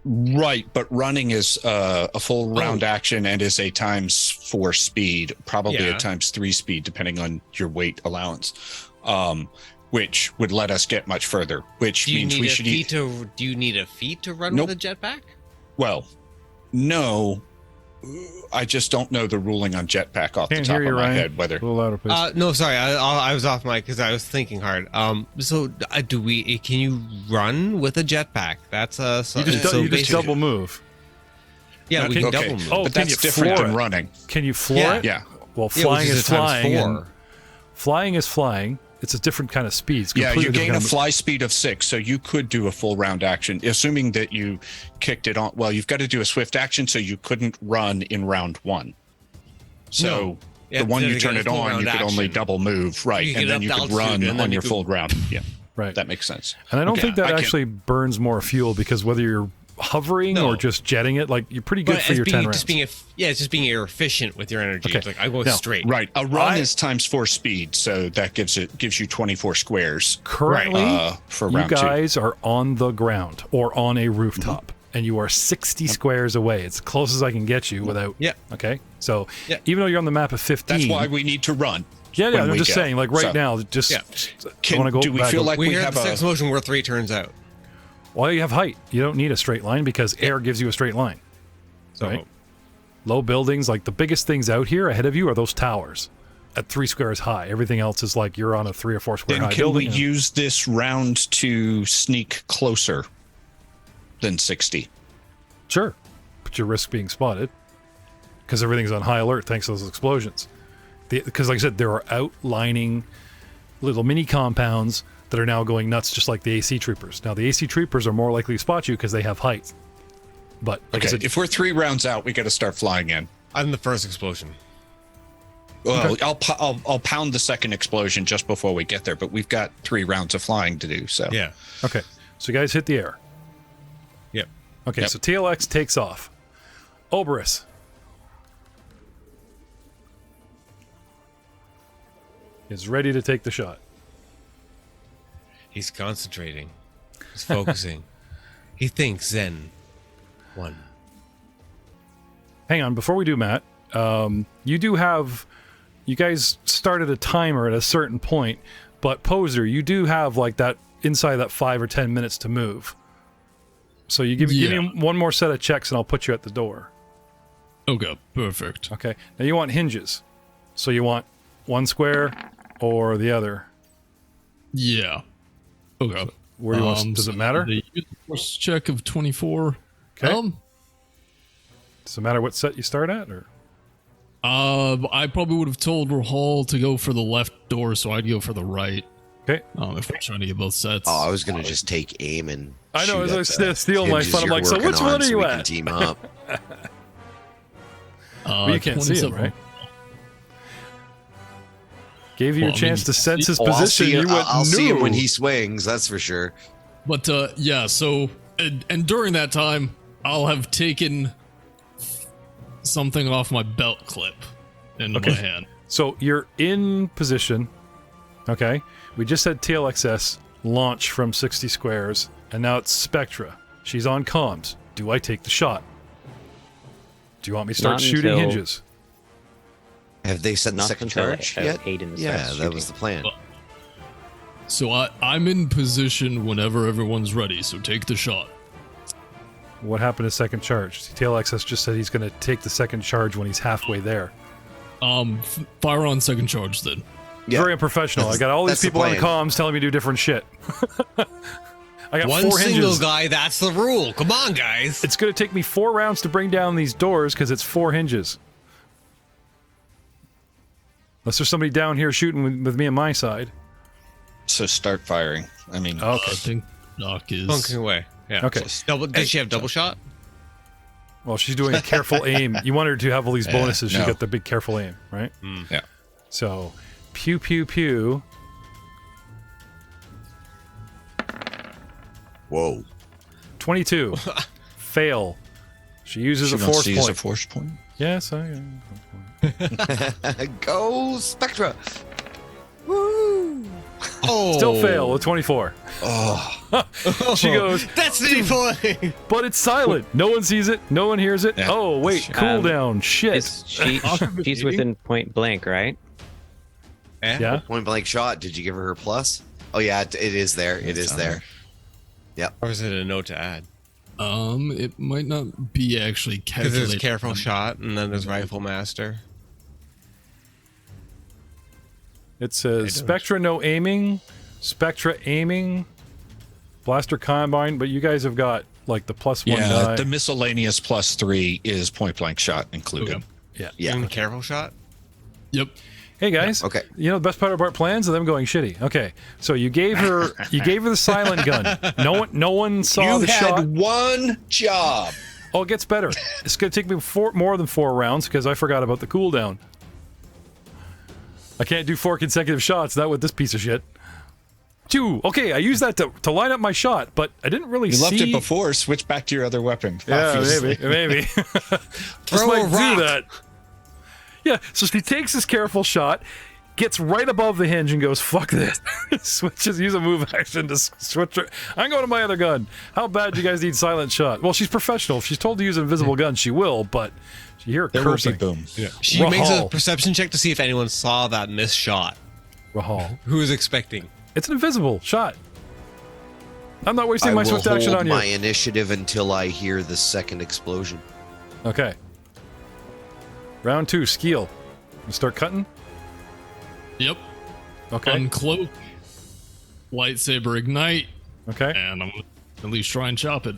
Right, but running is a full round action and is a ×4 speed, probably a ×3 speed, depending on your weight allowance, which would let us get much further. Which means we should. Do you need a feat to run with a jetpack? Well, no. I just don't know the ruling on jetpack off the top of my head. Whether a little louder, please. No, sorry, I was off mic because I was thinking hard. So can you run with a jetpack? That's you just double move. Yeah, we can double move. Oh, but that's different than running. Can you floor it? Yeah. Well, flying is flying. And flying is flying. It's a different kind of speed. Yeah, you gain a fly speed of 6, so you could do a full round action, assuming that you kicked it on. Well, you've got to do a swift action, so you couldn't run in round 1. So the one you turn it on, you could only double move, right? And then you could run on your full round. Yeah, right. That makes sense. And I don't think that actually burns more fuel, because whether you're hovering or just jetting it, like, you're pretty good for your 10 rounds. It's just being efficient with your energy. Okay. It's like I go straight. Right. A run is ×4 speed, so that gives you 24 squares. Currently, for you round guys are on the ground or on a rooftop, and you are 60 squares away. It's as close as I can get you without. Yeah. Okay. So even though you're on the map of 15, that's why we need to run. Yeah, when I'm we just go. saying, like right So, now, just yeah. I want to go do we back feel up. like We we hear have the a sex motion, we're 3 turns out. Well, you have height. You don't need a straight line because air gives you a straight line. So Right. Low buildings, like the biggest things out here ahead of you are those towers at 3 squares high. Everything else is like you're on a 3 or 4 square then high can we building. use this round to sneak closer than 60? Sure, but you risk being spotted because everything's on high alert thanks to those explosions. Because, like I said, there are outlining little mini compounds that are now going nuts, just like the AC troopers. Now, the AC troopers are more likely to spot you because they have height. But like I Okay, said, if we're 3 rounds out, we got to start flying in. I'm the first explosion. Well, I'll pound the second explosion just before we get there, but we've got 3 rounds of flying to do. So Yeah. okay, so you guys hit the air. Yep. Okay, Yep. so TLX takes off. Oberus. Is ready to take the shot. He's concentrating. He's focusing. He thinks Zen. 1. Hang on, before we do, Matt, you guys started a timer at a certain point, but Poser, you do have like that inside that 5 or 10 minutes to move. So you give me one more set of checks and I'll put you at the door. Okay, perfect. Okay. Now you want hinges. So you want 1 square or the other. Yeah. Okay. Where do you want? Does it matter? The force check of 24. Okay. Does it matter what set you start at, or? I probably would have told Rahal to go for the left door, so I'd go for the right. Okay. If we're trying to get both sets. Oh, I was gonna just take aim and. I know, shoot as at I the steal my hinges fun. I'm you're like, so working which one on are you we at? can team up. Well, you can't see him, 27. right? Gave you Well, a I chance mean, to sense his Oh, position. You went, I'll see him when "No." he swings. That's for sure. But yeah, so and during that time, I'll have taken something off my belt clip into my hand. So you're in position. Okay. We just had TLXS launch from 60 squares, and now it's Spectra. She's on comms. Do I take the shot? Do you want me to start Not shooting until- hinges? Have they set the Not second until charge yet? Hayden Yeah, starts that was shooting. the plan. So I'm in position whenever everyone's ready. So take the shot. What happened to second charge? TLXS just said he's going to take the second charge when he's halfway there. Fire on second charge then. Yeah. Very unprofessional. I got all these That's the people on plan. comms telling me to do different shit. I got 1 4 single hinges. guy, that's the rule. Come on, guys. It's going to take me 4 rounds to bring down these doors because it's 4 hinges. Unless there's somebody down here shooting with me on my side. So start firing. I mean, I Okay. think Doc is. Bunking away. Yeah. Okay. Double. Did she have double shot? Well, she's doing a careful aim. You want her to have all these bonuses. She's no. got the big careful aim, right? yeah. So, pew, pew, pew. Whoa. 22. Fail. She uses She a wants force to use point. a force point. Yes, Go Spectra. Oh. still fail with 24. Oh, She goes, That's the point. but it's silent. No one sees it. No one hears it. Yeah. Oh, wait. Cooldown. Shit. She's within point blank, right? Yeah. Point blank shot. Did you give her her plus? Oh yeah, it is there. It is on there. Or is it a note to add? It might not be actually Because calculated. there's careful shot, and then there's rifle master. It says Spectra no aiming, Spectra aiming, blaster combine, but you guys have got like the +1 die. the miscellaneous +3 is point blank shot included. Okay. Yeah. Yeah. And careful shot. Yep. Hey guys. Okay. You know the best part about plans of them going shitty. Okay. So you gave her the silent gun. No one saw You the had shot. one job. Oh, it gets better. It's gonna take me more than 4 rounds because I forgot about the cooldown. I can't do 4 consecutive shots, not with this piece of shit. 2. Okay, I used that to line up my shot, but I didn't really You see. left it before. Switch back to your other weapon. Yeah, obviously. maybe. Just Throw might a do rock. that. Yeah, so she takes this careful shot. gets right above the hinge and goes, fuck this. Switches, use a move action to switch her. I'm going to my other gun. How bad do you guys need silent shot? Well, she's professional. If she's told to use an invisible gun, she will, but you hear her There will be cursing. boom. Yeah. She makes a Rahal. perception check to see if anyone saw that missed shot. Rahal. Who was expecting? It's an invisible shot. I'm not wasting I my will swift action hold on you. my initiative until I hear the second explosion. Okay. Round 2, Skeel. You start cutting? Yep. Okay. Uncloak. Lightsaber ignite. Okay. And I'm gonna at least try and chop it.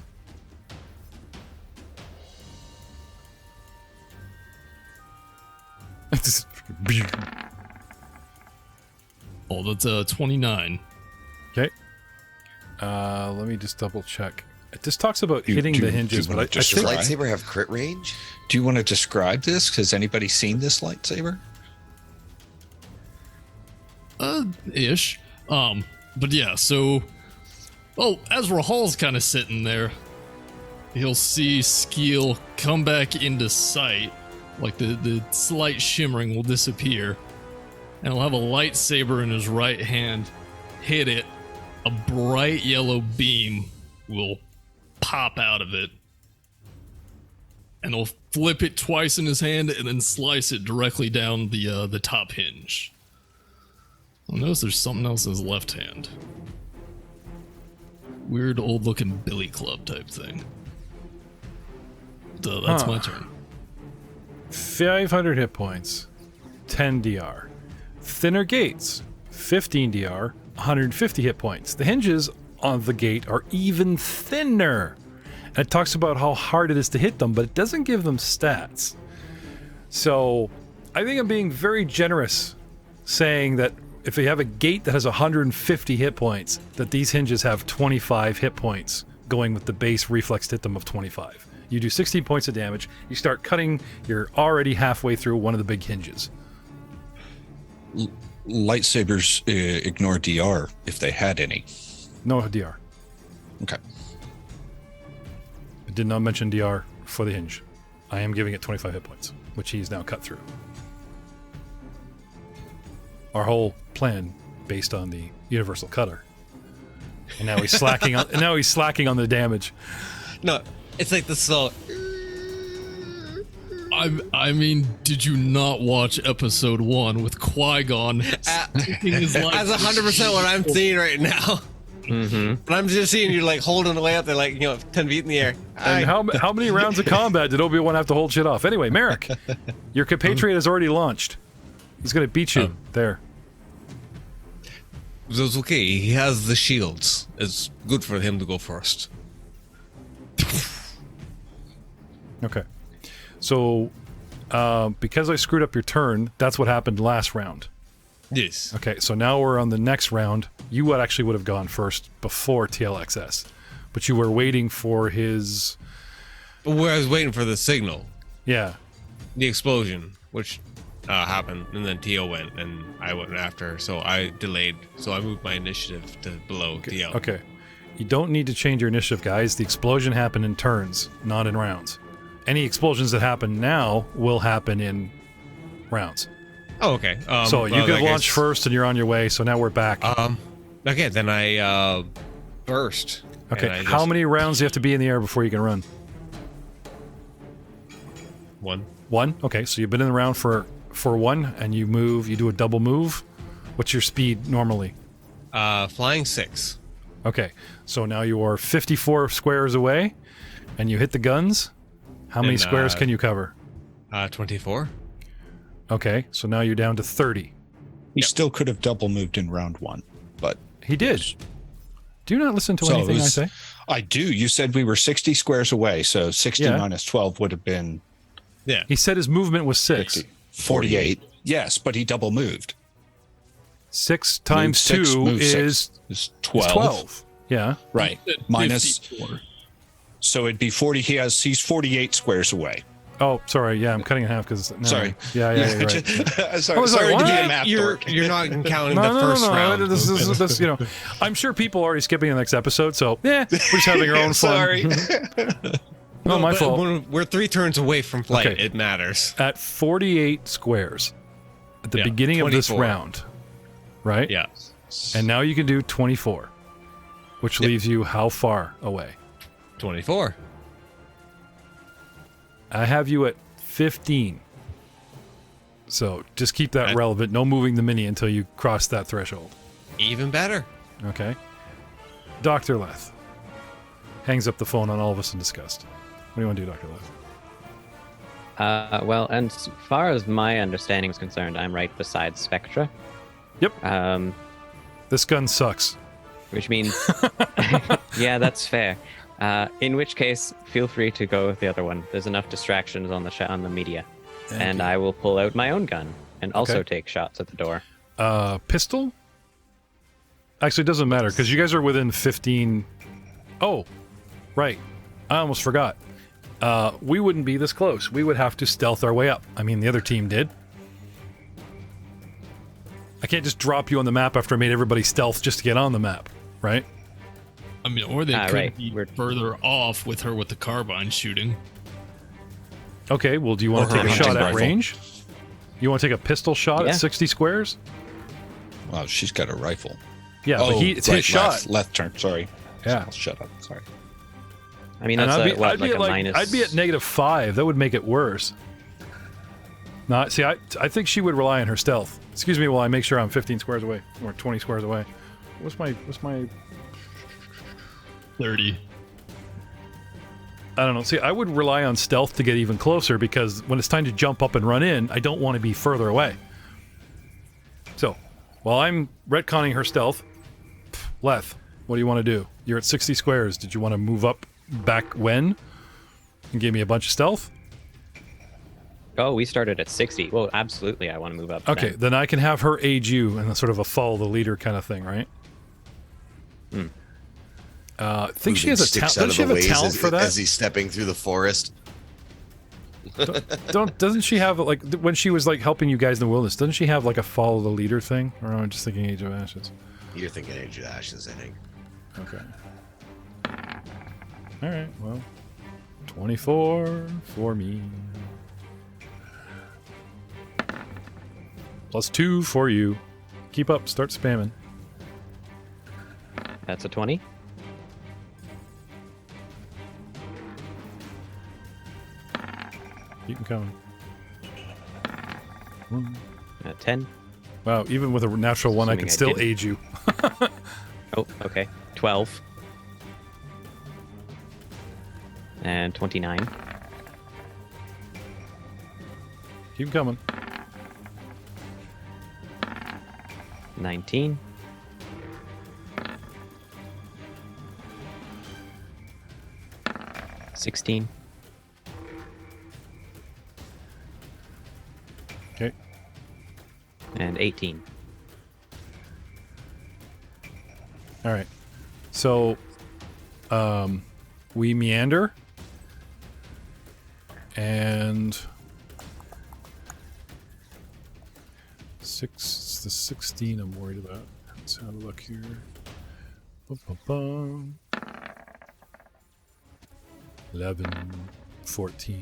Oh, that's a 29. Okay. Let me just double check. It just talks about Do- hitting do- the hinges, do you but I wanna just think Does Right. lightsaber have crit range? Do you want to describe this? Has anybody seen this lightsaber? Ish. But yeah, so well, as Rahal's kind of sitting there, he'll see Skeel come back into sight, like the slight shimmering will disappear, and he'll have a lightsaber in his right hand, hit it, a bright yellow beam will pop out of it, and he'll flip it twice in his hand and then slice it directly down the top hinge. I notice there's something else in his left hand. Weird old looking billy club type thing. So that's my turn. 500 hit points, 10 DR. Thinner gates, 15 DR, 150 hit points. The hinges on the gate are even thinner. And it talks about how hard it is to hit them, but it doesn't give them stats. So I think I'm being very generous saying that if you have a gate that has 150 hit points, that these hinges have 25 hit points, going with the base reflex hit them of 25. You do 16 points of damage, you start cutting, you're already halfway through one of the big hinges. Lightsabers ignore DR if they had any. No DR. Okay. I did not mention DR for the hinge. I am giving it 25 hit points, which he's now cut through. Our whole plan based on the universal cutter. And now he's slacking on on the damage. No, it's like the slow. I mean, did you not watch episode 1 with Qui-Gon sticking his That's light- 100% what I'm seeing right now. Mm-hmm. But I'm just seeing you like holding away up there, like 10 feet in the air. And how many rounds of combat did Obi-Wan have to hold shit off? Anyway, Merrick, your compatriot has already launched. He's going to beat you there. That's okay. He has the shields. It's good for him to go first. Okay. So, because I screwed up your turn, that's what happened last round. Yes. Okay, so now we're on the next round. You would have gone first before TLXS, but you were waiting for his... Where I was waiting for the signal, Yeah. the explosion, which happened, and then Tio went, and I went after, so I delayed. So I moved my initiative to below Tio. Okay. You don't need to change your initiative, guys. The explosion happened in turns, not in rounds. Any explosions that happen now will happen in rounds. Oh, okay. So you could launch first and you're on your way, so now we're back. Okay, then I burst. Okay, and I how just- many rounds do you have to be in the air before you can run? One. One? Okay, so you've been in the round for one, and you move, you do a double move. What's your speed normally? Flying 6. Okay, so now you are 54 squares away, and you hit the guns. How many And, squares can you cover? 24. Okay, so now you're down to 30. He still could have double moved in round 1, but He did. Do you not listen to So it anything I was- say? I do. You said we were 60 squares away, so 60 Yeah. minus 12 would have been Yeah. He said his movement was 6. 50. 48. Yes, but he double moved. 6 times 2 move is 12. 12. Yeah. Right. Minus 54. so it'd be 40. He's 48 squares away. Oh, sorry. Yeah, I'm cutting in half because. Sorry. Yeah, you're right. sorry, I was like, sorry to what? be a math dork. You're not counting No, the first round. This, I'm sure people are already skipping the next episode, so yeah, we're just having our own fun. Sorry. No, my but fault. when we're 3 turns away from flight. Okay. It matters. At 48 squares, at the Yeah, beginning of this 24. round, right? Yeah. And now you can do 24, which leaves you how far away? 24. I have you at 15. So just keep that Okay. relevant. No moving the mini until you cross that threshold. Even better. Okay. Dr. Leth hangs up the phone on all of us in disgust. What do you want to do, Dr. Leth? Well, and as far as my understanding is concerned, I'm right beside Spectra. Yep. This gun sucks. Which means, yeah, that's fair. In which case, feel free to go with the other one. There's enough distractions on the media, and I will pull out my own gun and also take shots at the door. Pistol? Actually, it doesn't matter because you guys are within 15. Oh, right. I almost forgot. We wouldn't be this close. We would have to stealth our way up. I mean, the other team did. I can't just drop you on the map after I made everybody stealth just to get on the map, right? I mean, or they could right. be further off with her with the carbine shooting. Okay, well, do you want Or to take a her shot hunting at rifle. range? You want to take a pistol shot Yeah. at 60 squares? Wow, she's got a rifle. Yeah, but it's his shot. Left turn. Sorry. Yeah. Shut up. Sorry. I mean, And that's I'd be, like I'd, be a at minus. I'd be at -5. That would make it worse. No, see, I think she would rely on her stealth. Excuse me while I make sure I'm 15 squares away or 20 squares away. What's my 30. I don't know. See, I would rely on stealth to get even closer because when it's time to jump up and run in, I don't want to be further away. So, while I'm retconning her stealth, Leth, what do you want to do? You're at 60 squares. Did you want to move up back when and give me a bunch of stealth? Oh, we started at 60. Well, absolutely, I want to move up. Okay, then. then I can have her aid you and sort of a follow the leader kind of thing, right? Think she has a talent. Doesn't she have a talent for that? as he's stepping through the forest. Doesn't she have like when she was like helping you guys in the wilderness? Doesn't she have like a follow the leader thing? Or am I just thinking Age of Ashes? You're thinking Age of Ashes, I think. Okay. All right. Well, 24 for me. +2 for you. Keep up. Start spamming. That's a 20. Keep them coming. 10. Wow. Even with a natural one, I can Assuming I still didn't. aid you. Oh, okay. 12. And 29. Keep 'em coming. 19. $16. Okay. And 18. All right. So, we meander, and it's the 16 I'm worried about. Let's have a look here. Ba-ba-bum. 11, 14.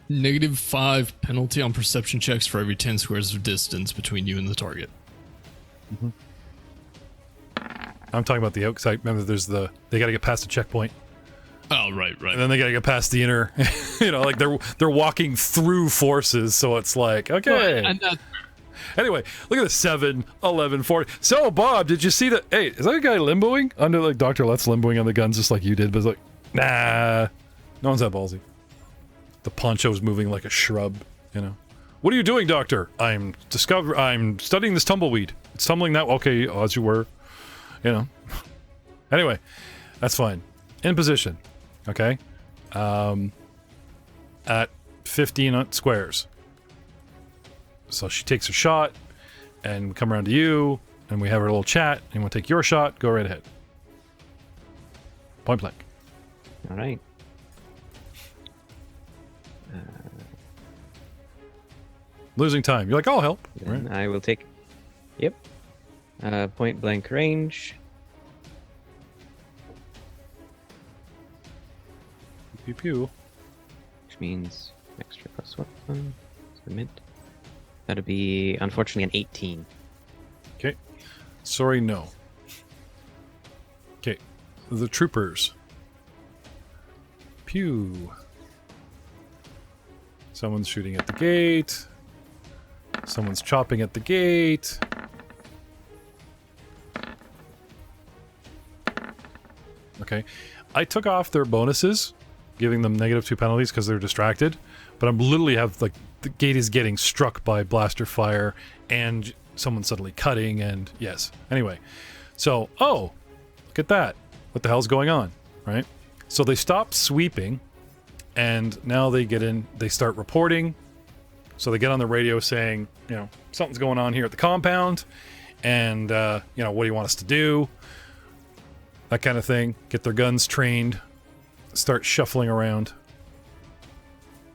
-5 penalty on perception checks for every 10 squares of distance between you and the target. I'm talking about the outside. Remember, they got to get past the checkpoint, Oh, right. and then they got to get past the inner. Like they're walking through forces, so it's like okay. And that, Anyway, look at the 7, 11, 40. So, Bob, did you see that? Hey, is that a guy limboing? Under like Dr. Let's limboing on the guns just like you did, but it's like, nah, no one's that ballsy. The poncho's moving like a shrub, What are you doing, Doctor? I'm studying this tumbleweed. It's tumbling now. Okay, as you were, Anyway, that's fine. In position, okay? At 15 squares. So she takes a shot, and we come around to you, and we have our little chat, and we'll take your shot. Go right ahead. Point blank. All right. Losing time. You're like, I'll help. Then Right? I will take. Yep. Point blank range. Pew pew. Which means extra +1. Submit. That'd be, unfortunately, an 18. Okay. Sorry, no. Okay. The troopers. Pew. Someone's shooting at the gate. Someone's chopping at the gate. Okay. I took off their bonuses, giving them -2 penalties because they're distracted. But I'm literally have, like, the gate is getting struck by blaster fire and someone suddenly cutting and yes. Anyway. So, oh, look at that. What the hell's going on, right? So they stop sweeping and now they get in, they start reporting. So they get on the radio saying, you know, something's going on here at the compound and, you know, what do you want us to do? That kind of thing. Get their guns trained. Start shuffling around.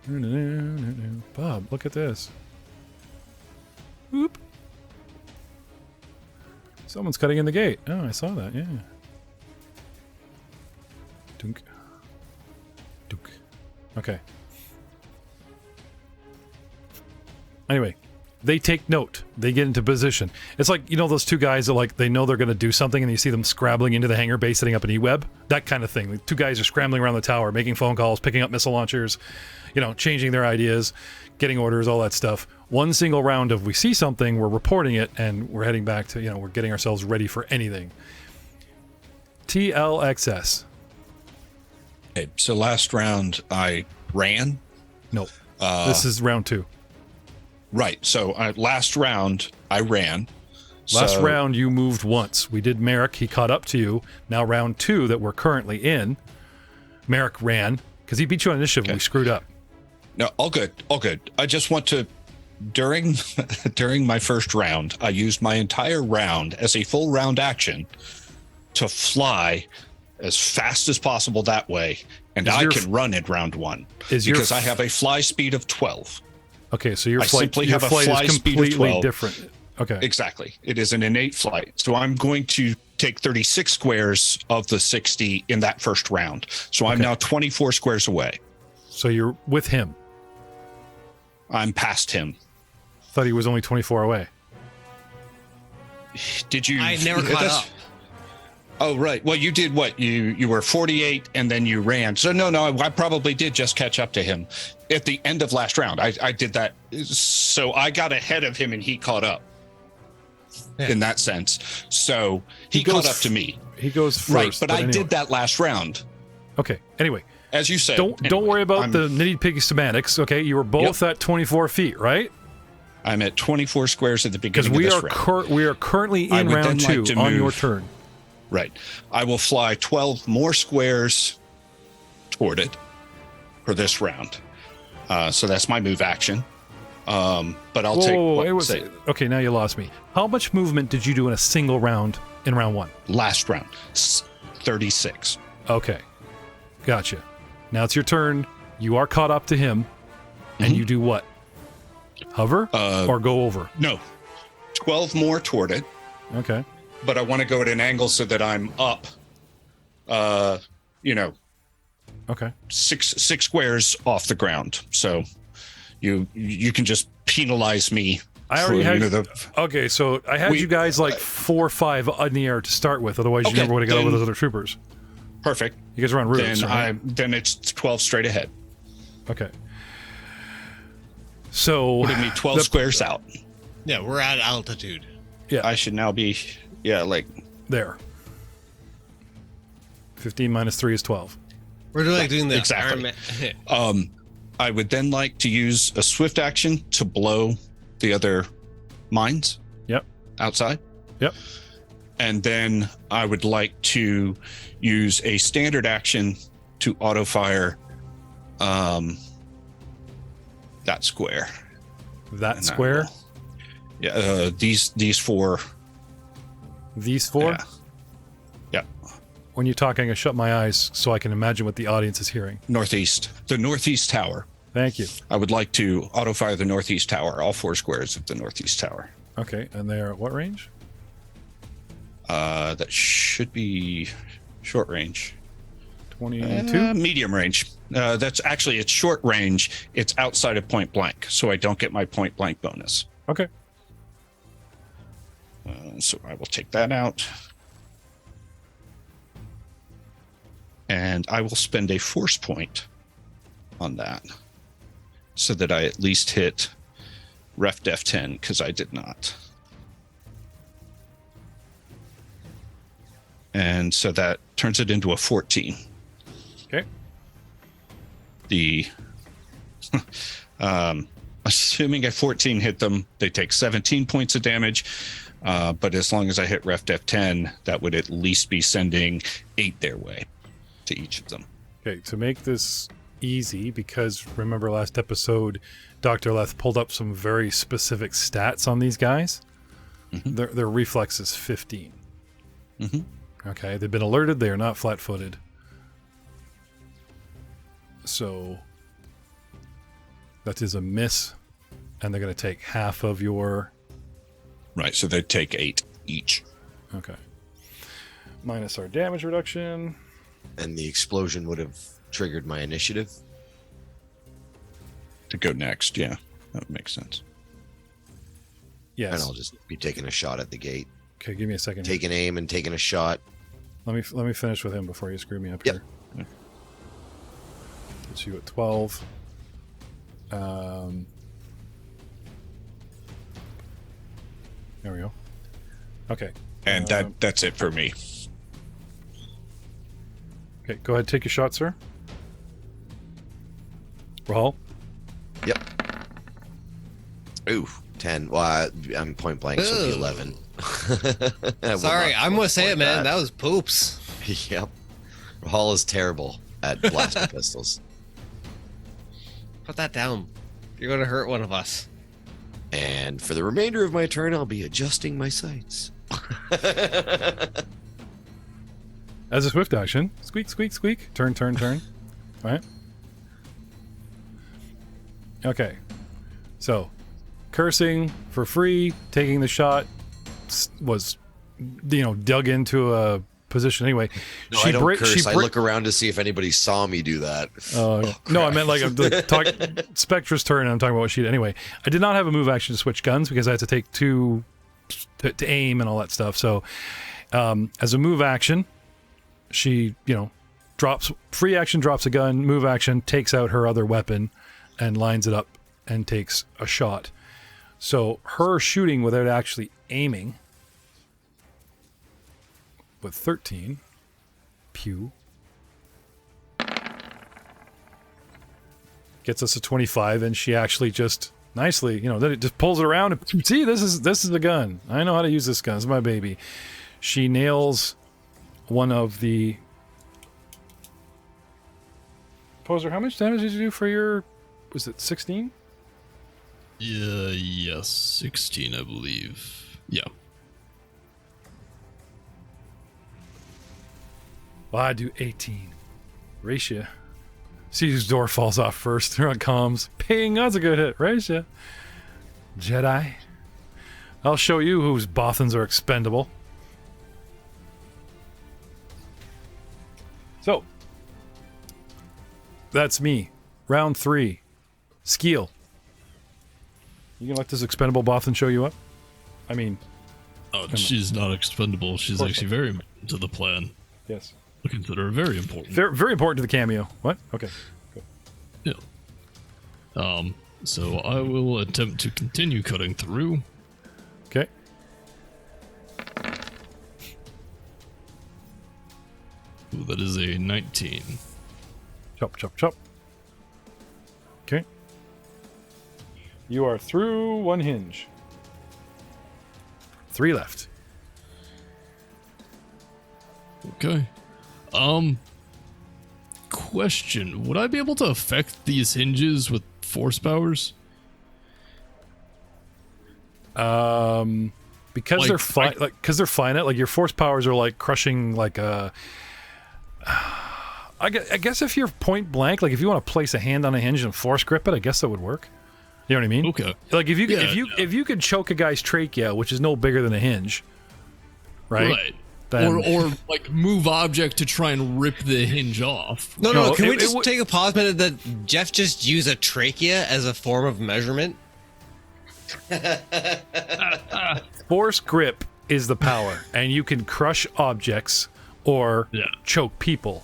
Bob, look at this. Whoop. Someone's cutting in the gate. Oh, I saw that, yeah. Dunk. Dunk. Okay. Anyway, they take note. They get into position. It's like, you know, those two guys that, like, they know they're going to do something and you see them scrabbling into the hangar bay, setting up an E-web. That kind of thing. The two guys are scrambling around the tower, making phone calls, picking up missile launchers, you know, changing their ideas, getting orders, all that stuff. One single round of we see something, we're reporting it, and we're heading back to, you know, we're getting ourselves ready for anything. TLXS. Okay, so last round I ran. No. This is round 2. Right. So last round I ran. Last round you moved once. We did Merrick. He caught up to you. Now round 2 that we're currently in, Merrick ran because he beat you on initiative. Okay. We screwed up. No, all good. All good. I just want to, during my first round, I used my entire round as a full round action to fly as fast as possible that way. And I can run in round 1 because I have a fly speed of 12. Okay, so your flight is completely different. Okay. Exactly. It is an innate flight. So I'm going to take 36 squares of the 60 in that first round. So I'm now 24 squares away. So you're with him. I'm past him. Thought he was only 24 away. Did you? I never caught up. Oh, right. Well, you did what? You were 48 and then you ran. So no, I probably did just catch up to him at the end of last round. I did that. So I got ahead of him and he caught up in that sense. So he caught up to me. He goes first. Right. But I did that last round. Okay. Anyway. As you said. Don't worry about the nitty-piggy semantics. Okay. You were both at 24 feet, right? I'm at 24 squares at the beginning of this round. Because we are currently in round 2 on your turn. Right. I will fly 12 more squares toward it for this round. So that's my move action. But I'll take... Okay, now you lost me. How much movement did you do in a single round in round 1? Last round. 36. Okay. Gotcha. Now it's your turn. You are caught up to him. And you do what? Hover? Or go over? No. 12 more toward it. Okay. But I want to go at an angle so that I'm up, okay, six squares off the ground. So you can just penalize me. I already had. Okay, so I had you guys like 4 or 5 in the air to start with. Otherwise, you never would have got over those other troopers. Perfect. You guys are on routes. Then it's 12 straight ahead. Okay. So putting me 12 squares out. Yeah, we're at altitude. Yeah, I should now be. Yeah, like there. 15 minus 3 is 12. We're like doing the exactly. I would then like to use a swift action to blow the other mines. Yep. Outside. Yep. And then I would like to use a standard action to auto fire that square. That square? Yeah, these 4. These 4? Yeah. When you're talking, I shut my eyes so I can imagine what the audience is hearing. Northeast. The northeast tower. Thank you. I would like to auto-fire the northeast tower, all 4 squares of the northeast tower. Okay, and they're at what range? That should be short range. 22? Medium range. That's actually, it's short range. It's outside of point blank, so I don't get my point blank bonus. Okay. So I will take that out. And I will spend a force point on that so that I at least hit Ref Def 10, because I did not. And so that turns it into a 14. Okay. The assuming a 14 hit them, they take 17 points of damage. But as long as I hit Ref Def 10, that would at least be sending 8 their way to each of them. Okay, to make this easy, because remember last episode, Dr. Leth pulled up some very specific stats on these guys. Mm-hmm. Their reflex is 15. Mm-hmm. Okay, they've been alerted. They are not flat-footed. So that is a miss, and they're going to take half of your... Right, so they take 8 each. Okay. Minus our damage reduction. And the explosion would have triggered my initiative. To go next, yeah. That would make sense. Yes. And I'll just be taking a shot at the gate. Okay, give me a second. Taking aim and taking a shot. Let me finish with him before you screw me up Yep. here. Yeah. It's you at 12. There we go. Okay. And that's it for me. Okay, go ahead, take your shot, sir. Rahul? Yep. Ooh, 10. Well, I'm point blank, so it'd be 11. Sorry, I'm gonna say it, man. That was poops. Yep. Rahul is terrible at blaster pistols. Put that down. You're gonna hurt one of us. And for the remainder of my turn, I'll be adjusting my sights. As a swift action, squeak, squeak, squeak. Turn, turn, turn. All right. Okay. So, cursing for free, taking the shot was, dug into a position anyway. No, I don't curse. I look around to see if anybody saw me do that. No, I meant like Spectra's turn. And I'm talking about what she did. Anyway, I did not have a move action to switch guns because I had to take 2 to aim and all that stuff. So, as a move action, she, drops free action, drops a gun, move action, takes out her other weapon and lines it up and takes a shot. So her shooting without actually aiming with 13, pew, gets us a 25, and she actually just nicely, then it just pulls it around and see, this is the gun. I know how to use this gun. It's my baby. She nails one of the... Poser, how much damage did you do for your... Was it 16? Yes, 16, I believe. Yeah. Well, I do 18. Raisha. See whose door falls off first. Here it comes. Ping! That's a good hit. Raisha. Jedi. I'll show you whose Bothans are expendable. So, that's me. Round 3. Skeel. You can let this expendable Bothan show you up? I mean... Oh, she's not expendable. She's actually very important to the plan. Yes. I consider her very important. Very important to the cameo. What? Okay. Go. Yeah. So I will attempt to continue cutting through. Okay. Ooh, that is a 19. Chop, chop, chop. Okay. You are through 1 hinge. 3 left. Okay. Question. Would I be able to affect these hinges with force powers? Because they're finite, like your force powers are like crushing like a... I guess if you're point blank, like if you want to place a hand on a hinge and force grip it, I guess that would work. You know what I mean? Okay. Like if you could choke a guy's trachea, which is no bigger than a hinge, right? Then, or like move object to try and rip the hinge off. No. Can we just take a pause minute that Jeff just use a trachea as a form of measurement? Force grip is the power, and you can crush objects or choke people.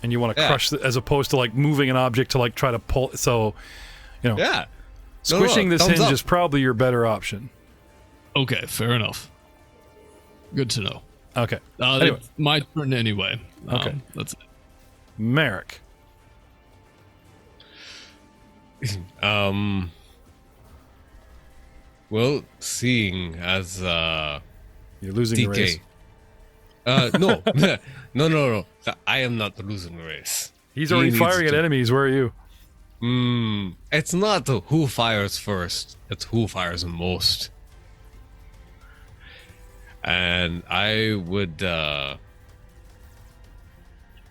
And you want to crush as opposed to like moving an object to like try to pull. So, squishing this hinge is probably your better option. Okay, fair enough. Good to know. Okay. Anyway. My turn anyway. Okay. That's it. Merrick. Well, seeing as You're losing the race. No. No. I am not losing the race. He's already firing at enemies. Where are you? It's not who fires first. It's who fires most. And I would.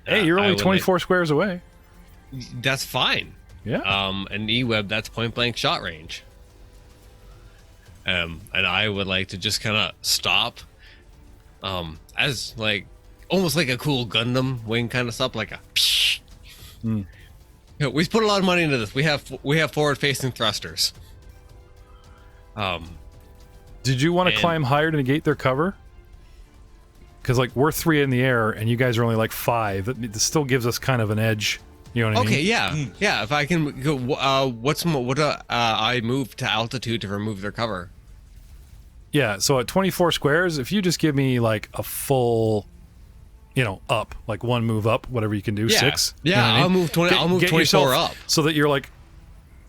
Hey, you're only 24 squares away. That's fine. Yeah. And E-Web, that's point blank shot range. And I would like to just kind of stop. As like almost like a cool Gundam wing kind of stuff, like a. We put a lot of money into this. We have forward facing thrusters. Did you want to climb higher to negate their cover? Because like we're 3 in the air and you guys are only like 5. It still gives us kind of an edge. You know what I mean? Okay, yeah. If I can go, I move to altitude to remove their cover. Yeah. So at 24 squares, if you just give me like a full, up, like one move up, whatever you can do, 6. Yeah, you know what I mean? I'll move 20. I'll move 24 up. So that you're like,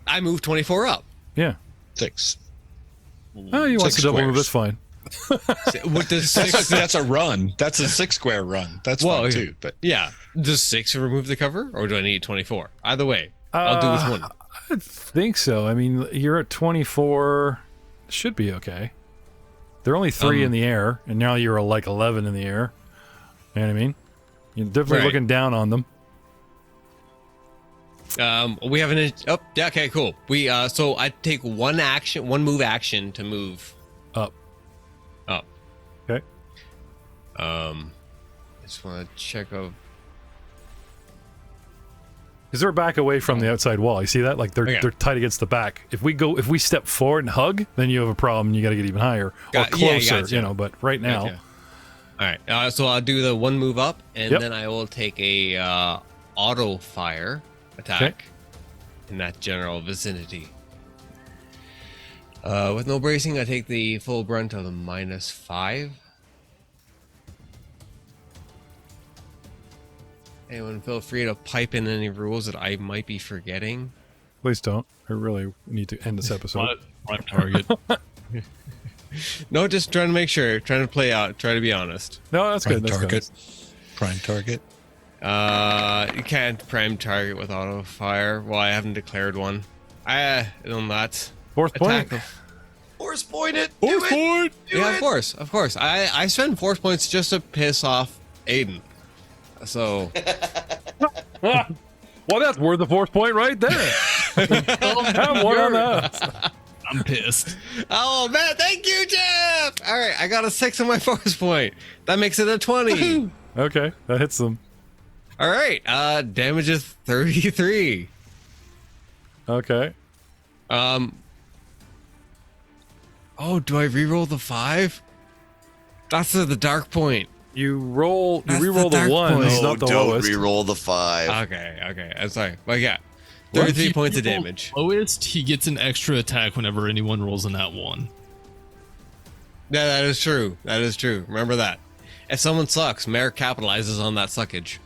I move 24 up. yeah. 6. Oh, you want 6 to double move? squares. That's fine. With the 6, That's a run. That's a 6 square run. That's fine too. But yeah, does 6 remove the cover, or do I need 24? Either way, I'll do with one. I think so. I mean, you're at 24. Should be okay. They're only 3 in the air, and now you're like 11 in the air. You know what I mean? You're definitely looking down on them. We have an. Oh, yeah. Okay, cool. We so I take one move action to move Up. up. Okay. I just want to check out. Because they're back away from the outside wall. You see that? Like they're tight against the back. If we step forward and hug, then you have a problem. And you got to get even higher or closer. Gotcha. But right now, Gotcha. All right. So I'll do the one move up, and Yep. then I will take a auto fire attack in that general vicinity. With no bracing, I take the full brunt of the -5. Anyone feel free to pipe in any rules that I might be forgetting. please don't. I really need to end this episode. Prime target. No, just trying to make sure. Trying to play out. Try to be honest. No, that's prime good. That's target. good. Prime target. You can't prime target with auto fire. Well, I haven't declared one. On that. Fourth point. Force point it. Fourth point. Yeah, of course. I spend force points just to piss off Aiden. So. Well, that's worth the fourth point right there. Have one on that. I'm pissed. Oh man, thank you, Jeff. All right, I got a 6 on my force point. That makes it a 20. Okay, that hits them. All right, damage is 33. Okay. Oh, do I reroll the 5? That's the dark point. You reroll That's the the dark one, point. it's not the don't lowest. re-roll the 5. Okay. I'm sorry. Well, yeah, 33 points of damage. Lowest, he gets an extra attack whenever anyone rolls in that one. Yeah, that is true. Remember that. If someone sucks, Mayor capitalizes on that suckage.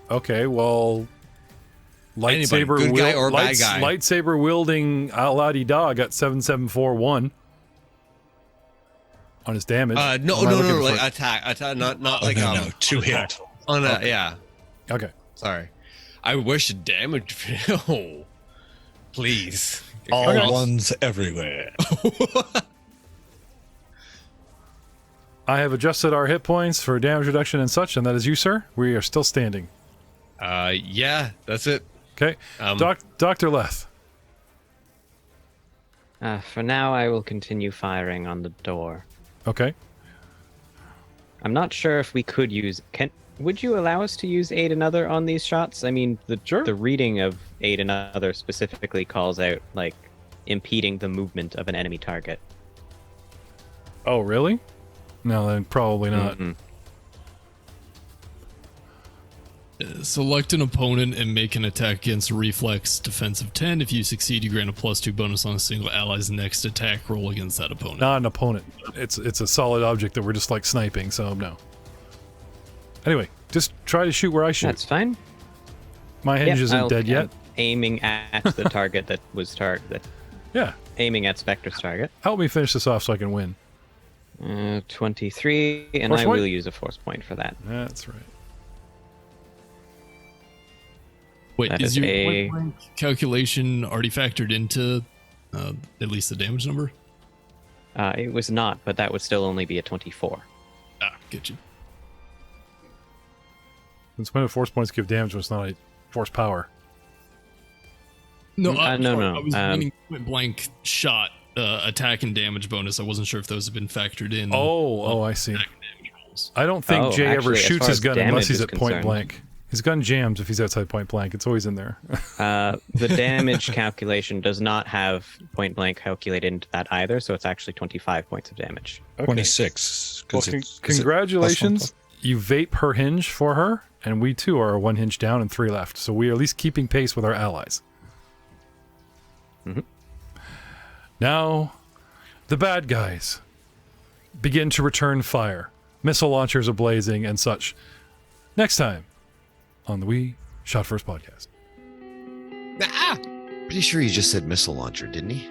Okay, well, Anybody, good guy or bad guy. lightsaber wielding la-di-da got 7741 on his damage. No, like attack, not like no, 2 hit. on a yeah. Okay. Sorry, I wish damage. Oh, please. All ones everywhere. I have adjusted our hit points for damage reduction and such, and that is you, sir. We are still standing. Yeah, that's it. Okay. Dr. Leth. For now, I will continue firing on the door. Okay. I'm not sure if we could use... Would you allow us to use Aid Another on these shots? I mean, the reading of Aid Another specifically calls out, like, impeding the movement of an enemy target. Oh, really? No, then probably not. Mhm. Select an opponent and make an attack against a reflex defensive 10. If you succeed, you grant a +2 bonus on a single ally's next attack roll against that opponent. Not an opponent. It's a solid object that we're just like sniping, so no. Anyway, just try to shoot where I shoot. That's fine. My hinge isn't dead yet. Aiming at the target that was Yeah. aiming at Spectre's target. Help me finish this off so I can win. 23, and Force I point? will use a force point for that. That's right. Wait, That is is your a- point blank calculation already factored into at least the damage number? It was not, but that would still only be a 24. Ah, get you. Since when do force points give damage when it's not a force power? No, No, sorry, no. I was meaning point blank shot attack and damage bonus. I wasn't sure if those have been factored in. Oh, I see. Attack and damage rolls. I don't think Oh, Jay ever actually, as shoots far his as gun unless damage he's is at point concerned. blank. His gun jams if he's outside point blank. It's always in there. The damage calculation does not have point blank calculated into that either, so it's actually 25 points of damage. 26. Well, 'cause it's- congratulations. is it You vape her hinge for her, and we too are 1 hinge down and 3 left. So we are at least keeping pace with our allies. Mhm. Now, the bad guys begin to return fire. Missile launchers are blazing and such. Next time on the We Shot First podcast. Pretty sure he just said missile launcher, didn't he?